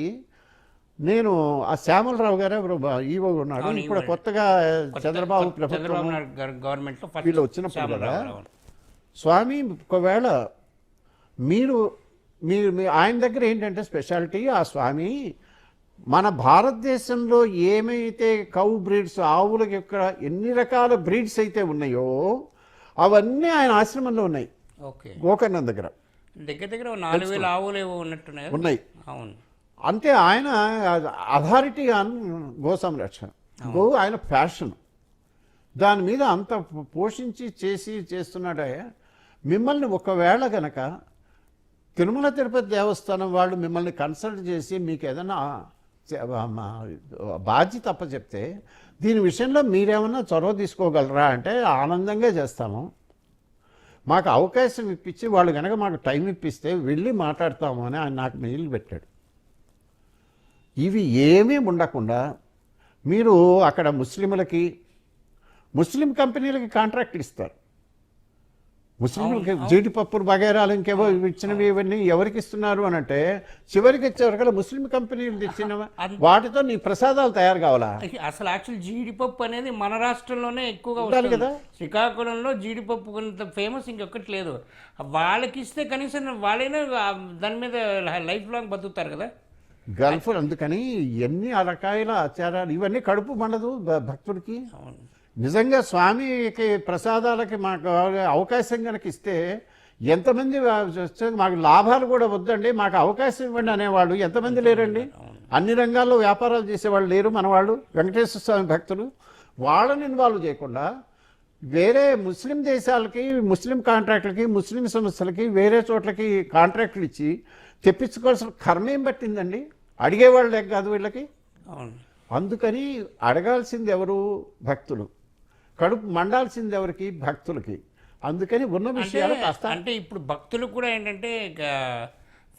నేను ఆ శ్యామలరావు గారు ఈవో ఉన్నాడు, ఇప్పుడు కొత్తగా చంద్రబాబు ప్రభుత్వం గవర్నమెంట్లో వీళ్ళు వచ్చినప్పుడు కదా, స్వామి ఒకవేళ మీరు ఆయన దగ్గర ఏంటంటే స్పెషాలిటీ, ఆ స్వామి మన భారతదేశంలో ఏమైతే కౌ బ్రీడ్స్, ఆవులకి యొక్క ఎన్ని రకాల బ్రీడ్స్ అయితే ఉన్నాయో అవన్నీ ఆయన ఆశ్రమంలో ఉన్నాయి. ఓకే. గోకర్ణం దగ్గర దగ్గర 4,000 ఆవులు ఏవో ఉన్నాయి. అవును. అంటే ఆయన అథారిటీ ఆన్ గో సంరక్షణ, గో ఆయన ప్యాషన్, దాని మీద అంత పోషించి చేస్తున్నాడే. మిమ్మల్ని ఒకవేళ గనక తిరుమల తిరుపతి దేవస్థానం వాళ్ళు మిమ్మల్ని కన్సల్ట్ చేసి మీకు ఏదైనా బాధ్యత అప్పచెప్తే దీని విషయంలో మీరేమన్నా చొరవ తీసుకోగలరా అంటే ఆనందంగా చేస్తాము, మాకు అవకాశం ఇప్పించి వాళ్ళు కనుక మాకు టైం ఇప్పిస్తే వెళ్ళి మాట్లాడతాము అని ఆయన నాకు మెయిల్ పెట్టాడు. ఇవి ఏమీ ఉండకుండా మీరు అక్కడ ముస్లిం కంపెనీలకి కాంట్రాక్ట్లు ఇస్తారు. ముస్లింలకి జీడిపప్పులు బగేరాలు ఇంకేవో ఇచ్చినవి ఇవన్నీ ఎవరికి ఇస్తున్నారు అని అంటే చివరికి ఇచ్చేవరకు ముస్లిం కంపెనీలు తెచ్చిన వాటితో నీ ప్రసాదాలు తయారు కావాలా? అసలు యాక్చువల్ జీడిపప్పు అనేది మన రాష్ట్రంలోనే ఎక్కువగా ఉండాలి కదా. శ్రీకాకుళంలో జీడిపప్పు కొంత ఫేమస్, ఇంకొకటి లేదు. వాళ్ళకి ఇస్తే కనీసం వాళ్ళైనా దాని మీద లైఫ్ లాంగ్ బతుకుతారు కదా. గల్ఫ్ అందుకని ఎన్ని రకాల ఆచారాలు ఇవన్నీ కడుపు మండదు భక్తుడికి. నిజంగా స్వామికి ప్రసాదాలకి మాకు అవకాశం కనుక ఇస్తే ఎంతమంది మాకు లాభాలు కూడా వద్దండి, మాకు అవకాశం ఇవ్వండి అనేవాళ్ళు ఎంతమంది లేరండి? అన్ని రంగాల్లో వ్యాపారాలు చేసేవాళ్ళు లేరు మన వాళ్ళు, వెంకటేశ్వర స్వామి భక్తులు. వాళ్ళని ఇన్వాల్వ్ చేయకుండా వేరే ముస్లిం దేశాలకి, ముస్లిం కాంట్రాక్టులకి, ముస్లిం సంస్థలకి వేరే చోట్లకి కాంట్రాక్టులు ఇచ్చి తెప్పించుకోవాల్సిన కర్మేం పట్టిందండి? అడిగేవాళ్ళు లేక కాదు వీళ్ళకి. అందుకని అడగాల్సింది ఎవరు? భక్తులు. కడుపు మండాల్సింది ఎవరికి? భక్తులకి. అందుకని ఉన్న విషయాలు కాస్త అంటే ఇప్పుడు భక్తులు కూడా ఏంటంటే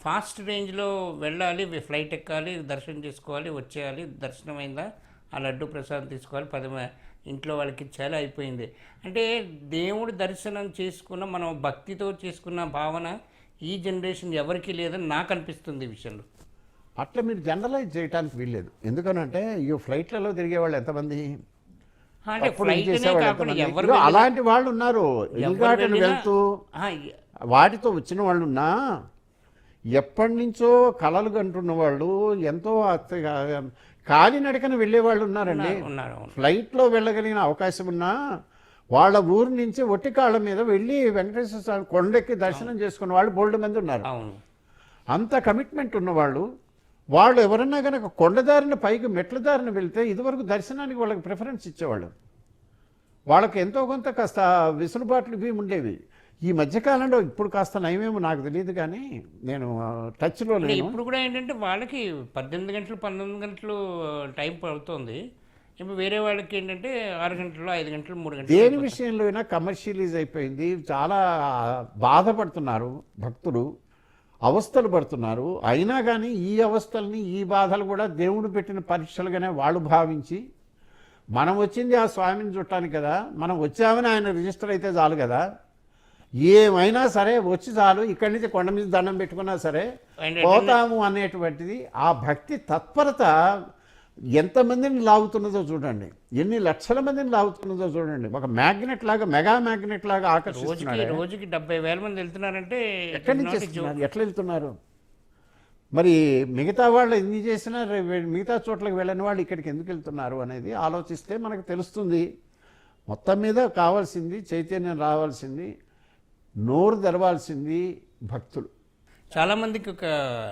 ఫాస్ట్ రేంజ్లో వెళ్ళాలి, ఫ్లైట్ ఎక్కాలి, దర్శనం చేసుకోవాలి, వచ్చేయాలి, దర్శనం అయిందా ఆ లడ్డు ప్రసాదం తీసుకోవాలి, 10 ఇంట్లో వాళ్ళకి ఇచ్చేయాలి, అయిపోయింది. అంటే దేవుడి దర్శనం చేసుకున్న మనం భక్తితో చేసుకున్న భావన ఈ జనరేషన్ ఎవరికి లేదని నాకు అనిపిస్తుంది ఈ విషయంలో. అట్లా మీరు జనరలైజ్ చేయడానికి వీల్లేదు. ఎందుకనంటే ఈ ఫ్లైట్లలో తిరిగే వాళ్ళు ఎంతమంది, అలాంటి వాళ్ళు ఉన్నారు. ఇల్ఘాటను వెళ్తూ వాటితో వచ్చిన వాళ్ళు ఉన్నా, ఎప్పటి నుంచో కలలు కంటున్న వాళ్ళు, ఎంతో కాలినడకన వెళ్ళే వాళ్ళు ఉన్నారండి. ఫ్లైట్లో వెళ్ళగలిగిన అవకాశం ఉన్నా వాళ్ళ ఊరు నుంచి ఒట్టి కాళ్ళ మీద వెళ్ళి వెంకటేశ్వర స్వామి కొండెక్కి దర్శనం చేసుకున్న వాళ్ళు బోల్డ్ మంది ఉన్నారు. అంత కమిట్మెంట్ ఉన్నవాళ్ళు. వాళ్ళు ఎవరన్నా కనుక కొండదారిన పైకి మెట్ల దారిన వెళ్తే ఇదివరకు దర్శనానికి వాళ్ళకి ప్రిఫరెన్స్ ఇచ్చేవాళ్ళు. వాళ్ళకి ఎంతో కొంత కాస్త వెసులుబాట్లు ఇవి ఉండేవి. ఈ మధ్యకాలంలో ఇప్పుడు కాస్త నయమేమో నాకు తెలియదు కానీ నేను టచ్లో అంటే లేను. ఇప్పుడు కూడా ఏంటంటే వాళ్ళకి 18 గంటలు 19 గంటలు టైం పడుతుంది. ఇప్పుడు వేరే వాళ్ళకి ఏంటంటే 6 గంటలు 5 గంటలు 3 గంటలు దేని విషయంలో అయినా కమర్షియలైజ్ అయిపోయింది. చాలా బాధపడుతున్నారు భక్తులు, అవస్థలు పడుతున్నారు. అయినా కానీ ఈ అవస్థల్ని, ఈ బాధలు కూడా దేవుడు పెట్టిన పరీక్షలుగానే వాళ్ళు భావించి, మనం వచ్చింది ఆ స్వామిని చుట్టానికి కదా, మనం వచ్చామని ఆయన రిజిస్టర్ అయితే చాలు కదా, ఏమైనా సరే వచ్చి చాలు, ఇక్కడి నుంచి కొండ మీద దండం పెట్టుకున్నా సరే పోతాము అనేటువంటిది ఆ భక్తి తత్పరత ఎంతమందిని లాగుతున్నదో చూడండి, ఎన్ని లక్షల మందిని లాగుతున్నదో చూడండి. ఒక మ్యాగ్నెట్ లాగా, మెగా మ్యాగ్నెట్ లాగా ఆకర్షిస్తున్నాడు. రోజుకి 70,000 మంది వెళ్తున్నారంటే ఎక్కడి నుంచి వస్తున్నారు, ఎట్లా వెళ్తున్నారు? మరి మిగతా వాళ్ళు ఎన్ని చేసినా మిగతా చోట్లకి వెళ్ళని వాళ్ళు ఇక్కడికి ఎందుకు వెళ్తున్నారు అనేది ఆలోచిస్తే మనకు తెలుస్తుంది. మొత్తం మీద కావాల్సింది చైతన్యం రావాల్సింది, నోరు తెరవాల్సింది భక్తులు. చాలామందికి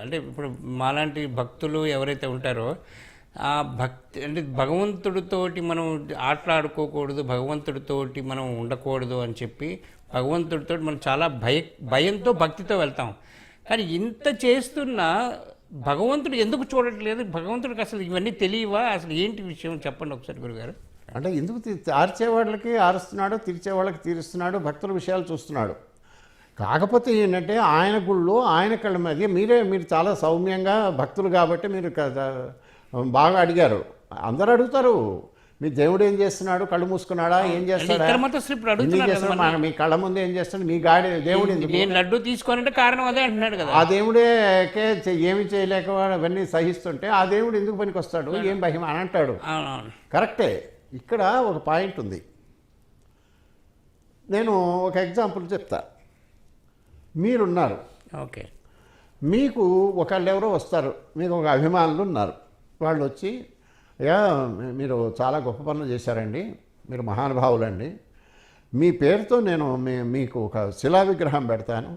అంటే ఇప్పుడు మాలాంటి భక్తులు ఎవరైతే ఉంటారో ఆ భక్తి అంటే భగవంతుడితోటి మనం ఆటలాడుకోకూడదు, భగవంతుడితోటి మనం ఉండకూడదు అని చెప్పి భగవంతుడితో మనం చాలా భయంతో భక్తితో వెళ్తాం. కానీ ఇంత చేస్తున్నా భగవంతుడు ఎందుకు చూడట్లేదు? భగవంతుడికి అసలు ఇవన్నీ తెలియవా? అసలు ఏంటి విషయం చెప్పండి ఒకసారి గురుగారు. అంటే ఎందుకు ఆర్చే వాళ్ళకి ఆరుస్తున్నాడు, తీర్చే వాళ్ళకి తీరుస్తున్నాడు, భక్తుల విషయాలు చూస్తున్నాడు. కాకపోతే ఏంటంటే ఆయన గుళ్ళో ఆయన కళ్ళ మీద మీరు చాలా సౌమ్యంగా భక్తులు కాబట్టి మీరు బాగా అడిగారు. అందరూ అడుగుతారు, మీ దేవుడు ఏం చేస్తున్నాడు, కళ్ళు మూసుకున్నాడా, ఏం చేస్తాడా, మీ కళ్ళ ముందు ఏం చేస్తాడు, మీ దేవుడు నేను లడ్డు తీసుకోనంటే కారణం అదే అంటున్నాడు కదా. ఆ దేవుడే ఏమి చేయలేక అవన్నీ సహిస్తుంటే ఆ దేవుడు ఎందుకు పనికి వస్తాడు, ఏం భయం అని అంటాడు. కరెక్టే. ఇక్కడ ఒక పాయింట్ ఉంది. నేను ఒక ఎగ్జాంపుల్ చెప్తా. మీరున్నారు, ఓకే, మీకు ఒకళ్ళు ఎవరో వస్తారు, మీకు ఒక అభిమానులు ఉన్నారు. వాళ్ళు వచ్చి, అయ్యా మీరు చాలా గొప్ప పనులు చేశారండి, మీరు మహానుభావులండి, మీ పేరుతో నేను మీకు ఒక శిలా విగ్రహం పెడతాను,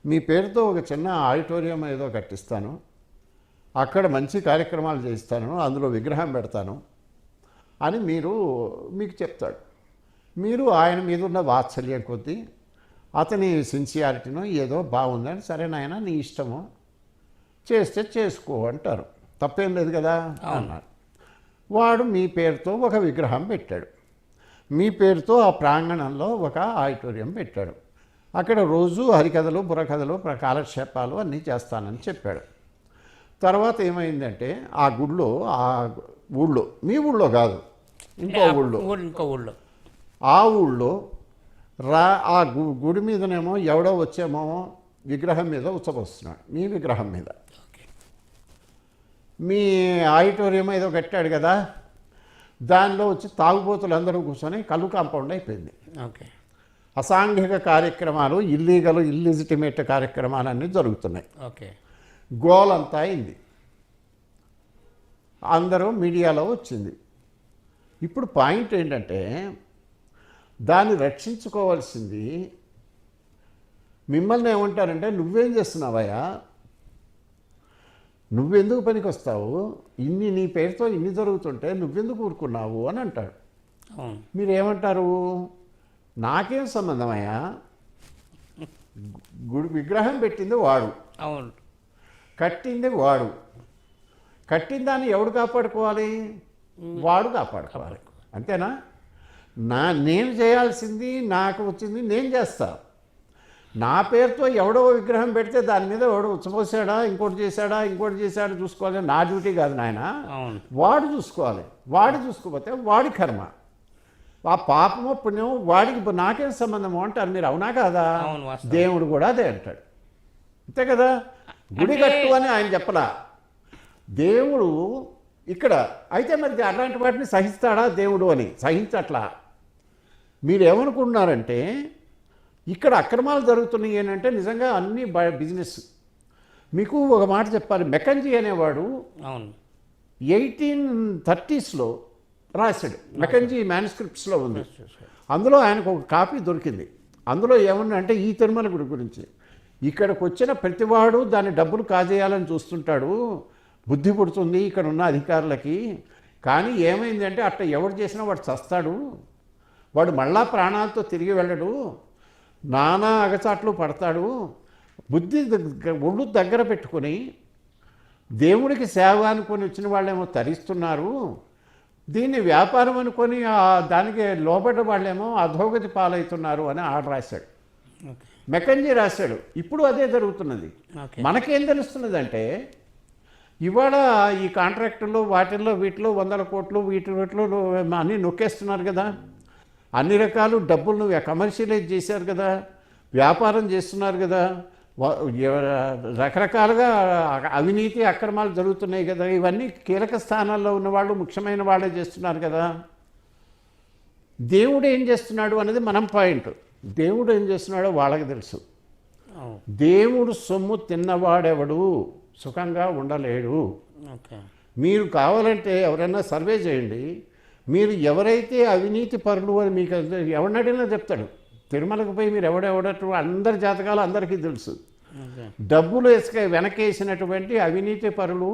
మీ పేరుతో ఒక చిన్న ఆడిటోరియం ఏదో కట్టిస్తాను, అక్కడ మంచి కార్యక్రమాలు చేయిస్తాను, అందులో విగ్రహం పెడతాను అని మీకు చెప్తాడు. మీరు ఆయన మీద ఉన్న వాత్సల్యం కొద్దీ, అతని సిన్సియారిటీనో ఏదో బాగుందని, సరే నాయన నీ ఇష్టము, చేస్తే చేసుకో అంటారు, తప్పేం లేదు కదా అన్నారు. వాడు మీ పేరుతో ఒక విగ్రహం పెట్టాడు, మీ పేరుతో ఆ ప్రాంగణంలో ఒక ఆడిటోరియం పెట్టాడు, అక్కడ రోజు హరికథలు, బుర్రకథలు, కాలక్షేపాలు అన్నీ చేస్తానని చెప్పాడు. తర్వాత ఏమైందంటే ఆ ఊళ్ళో, మీ ఊళ్ళో కాదు, ఇంకో ఊళ్ళో, ఆ ఊళ్ళో ఆ గుడి మీదనేమో ఎవడో వచ్చేమో విగ్రహం మీద ఉచ్చబోస్తున్నాడు, మీ విగ్రహం మీద. మీ ఆడిటోరియం ఏదో కట్టాడు కదా, దానిలో వచ్చి తాగుబోతులు అందరూ కూర్చొని కళ్ళు కాంపౌండ్ అయిపోయింది. ఓకే, అసాంఘిక కార్యక్రమాలు, ఇల్లిజిటిమేట్ కార్యక్రమాలన్నీ జరుగుతున్నాయి. ఓకే, గోలంతా అయింది, అందరూ మీడియాలో వచ్చింది. ఇప్పుడు పాయింట్ ఏంటంటే, దాన్ని రక్షించుకోవాల్సింది మిమ్మల్ని ఏమంటారంటే, నువ్వేం చేస్తున్నావయ్యా, నువ్వెందుకు పనికి వస్తావు, నీ పేరుతో ఇన్ని జరుగుతుంటే నువ్వెందుకు ఊరుకున్నావు అని అంటాడు. మీరేమంటారు, నాకేం సంబంధమయ్యా, గుడి విగ్రహం పెట్టింది వాడు, కట్టింది వాడు, కట్టిన దాన్ని ఎవడు కాపాడుకోవాలి, వాడు కాపాడుకోవాలి, అంతేనా? నేను చేయాల్సింది, నాకు వచ్చింది నేను చేస్తా. నా పేరుతో ఎవడో విగ్రహం పెడితే దాని మీద ఎవడో ఉచ్చపోసాడా, ఇంకోటి చేశాడా చూసుకోవాలి, నా డ్యూటీ కాదు నాయన, వాడు చూసుకోవాలి. వాడు చూసుకోకపోతే వాడి కర్మ, ఆ పాపమో పుణ్యమో వాడికి, నాకేం సంబంధము అంటారు మీరు, అవునా కాదా? దేవుడు కూడా అదే అంటాడు, అంతే కదా. గుడి కట్టు అని ఆయన చెప్పలా, దేవుడు ఇక్కడ అయితే మరి అలాంటి వాటిని సహిస్తాడా దేవుడు అని? సహించట్లా. మీరేమనుకుంటున్నారంటే ఇక్కడ అక్రమాలు జరుగుతున్నాయి ఏంటంటే, నిజంగా అన్నీ బిజినెస్. మీకు ఒక మాట చెప్పాలి, మెకంజీ అనేవాడు 1830s రాశాడు, మెకంజీ మ్యానుస్క్రిప్ట్స్లో ఉంది, అందులో ఆయనకు ఒక కాపీ దొరికింది. అందులో ఏమన్నా అంటే ఈ తిరుమల గుడి గురించి, ఇక్కడికి వచ్చిన ప్రతివాడు దాని డబ్బులు కాజేయాలని చూస్తుంటాడు, బుద్ధి పుడుతుంది ఇక్కడ ఉన్న అధికారులకి, కానీ ఏమైందంటే అట్లా ఎవడు చేసినా వాడు చస్తాడు, వాడు మళ్ళా ప్రాణాలతో తిరిగి వెళ్ళడు, నానా అగచాట్లు పడతాడు. బుద్ధి ఒళ్ళు దగ్గర పెట్టుకొని దేవుడికి సేవ అనుకొని వచ్చిన వాళ్ళేమో తరిస్తున్నారు, దీన్ని వ్యాపారం అనుకొని దానికి లోబడ్డ వాళ్ళేమో అధోగతి పాలవుతున్నారు అని ఆర్డర్ రాశాడు. మెకంజీ రాశాడు. ఇప్పుడు అదే జరుగుతున్నది. మనకేం తెలుస్తున్నదంటే ఇవాళ ఈ కాంట్రాక్టుల్లో వాటిల్లో వీటిలో 100 కోట్లు వీటిలో అన్నీ నొక్కేస్తున్నారు కదా, అన్ని రకాలు డబ్బులను కమర్షియలైజ్ చేశారు కదా, వ్యాపారం చేస్తున్నారు కదా, రకరకాలుగా అవినీతి అక్రమాలు జరుగుతున్నాయి కదా, ఇవన్నీ కీలక స్థానాల్లో ఉన్నవాళ్ళు ముఖ్యమైన వాళ్ళే చేస్తున్నారు కదా. దేవుడు ఏం చేస్తున్నాడు అనేది మనం పాయింట్. దేవుడు ఏం చేస్తున్నాడో వాళ్ళకి తెలుసు. దేవుడు సొమ్ము తిన్నవాడెవడు సుఖంగా ఉండలేడు. మీరు కావాలంటే ఎవరైనా సర్వే చేయండి, మీరు ఎవరైతే అవినీతి పరులు అని మీకు ఎవరినడినా చెప్తాడు. తిరుమలకు పోయి మీరు ఎవడెవడట్టు అందరి జాతకాలు అందరికీ తెలుసు. డబ్బులు వెనకేసినటువంటి అవినీతి పరులు,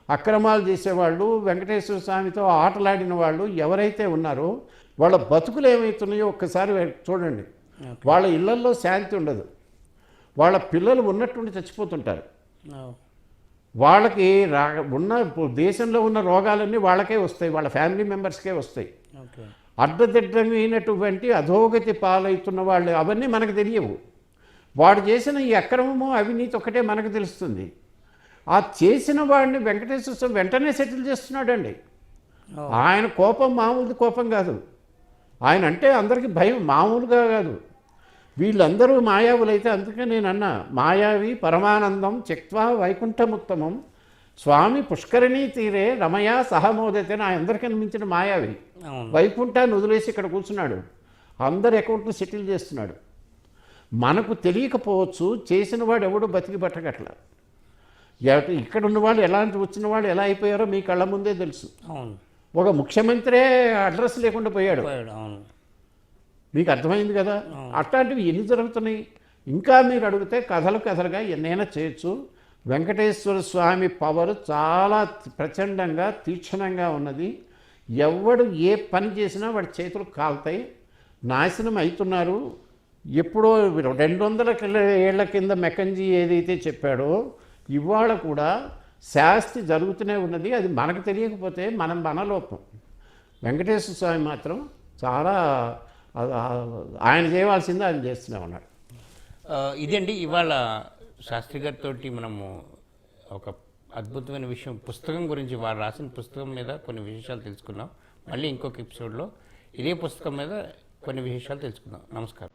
అక్రమాలు చేసేవాళ్ళు, వెంకటేశ్వర స్వామితో ఆటలాడిన వాళ్ళు ఎవరైతే ఉన్నారో వాళ్ళ బతుకులు ఏమవుతున్నాయో ఒక్కసారి చూడండి. వాళ్ళ ఇళ్లల్లో శాంతి ఉండదు, వాళ్ళ పిల్లలు ఉన్నట్టుండి చచ్చిపోతుంటారు, వాళ్ళకి ఉన్న దేశంలో ఉన్న రోగాలన్నీ వాళ్ళకే వస్తాయి, వాళ్ళ ఫ్యామిలీ మెంబర్స్కే వస్తాయి. అడ్డదిడ్డమైనటువంటి అధోగతి పాలవుతున్న వాళ్ళు అవన్నీ మనకు తెలియవు. వాడు చేసిన ఈ అక్రమము అవినీతి ఒకటే మనకు తెలుస్తుంది. ఆ చేసిన వాడిని వెంకటేశ్వర స్వామి వెంటనే సెటిల్ చేస్తున్నాడండి. ఆయన కోపం మామూలు కోపం కాదు, ఆయన అంటే అందరికీ భయం మామూలుగా కాదు. వీళ్ళందరూ మాయావులైతే అందుకే నేను అన్నా, మాయావి పరమానందం త్యక్త్వా వైకుంఠముత్తమం స్వామి పుష్కరిణీ తీరే రమయా సహమోదతే. నా అందరికీ మించిన మాయావి వైకుంఠాన్ని వదిలేసి ఇక్కడ కూర్చున్నాడు, అందరి అకౌంట్లు సెటిల్ చేస్తున్నాడు. మనకు తెలియకపోవచ్చు, చేసిన వాడు ఎవడు బతికి పట్టగట్ల. ఇక్కడ ఉన్న వాళ్ళు ఎలాంటి వచ్చిన వాళ్ళు ఎలా అయిపోయారో మీ కళ్ళ ముందే తెలుసు. ఒక ముఖ్యమంత్రే అడ్రస్ లేకుండా పోయాడు, మీకు అర్థమైంది కదా. అట్లాంటివి ఎన్ని జరుగుతున్నాయి. ఇంకా మీరు అడిగితే కథలుగా ఎన్నైనా చేయొచ్చు. వెంకటేశ్వర స్వామి పవర్ చాలా ప్రచండంగా తీక్షణంగా ఉన్నది. ఎవడు ఏ పని చేసినా వాడి చేతులు కాలుతాయి, నాశనం అవుతున్నారు. ఎప్పుడో 200 ఏళ్ల కింద మెకంజీ ఏదైతే చెప్పాడో ఇవాళ కూడా శాస్తి జరుగుతూనే ఉన్నది. అది మనకు తెలియకపోతే మనలోపం. వెంకటేశ్వర స్వామి మాత్రం చాలా ఆయన చేయవలసింది ఆయన చేస్తూనే ఉన్నాడు. ఇదండి ఇవాళ శాస్త్రి గారితో మనము ఒక అద్భుతమైన విషయం, పుస్తకం గురించి, వారు రాసిన పుస్తకం మీద కొన్ని విశేషాలు తెలుసుకున్నాం. మళ్ళీ ఇంకొక ఎపిసోడ్లో ఇదే పుస్తకం మీద కొన్ని విశేషాలు తెలుసుకుందాం. నమస్కారం.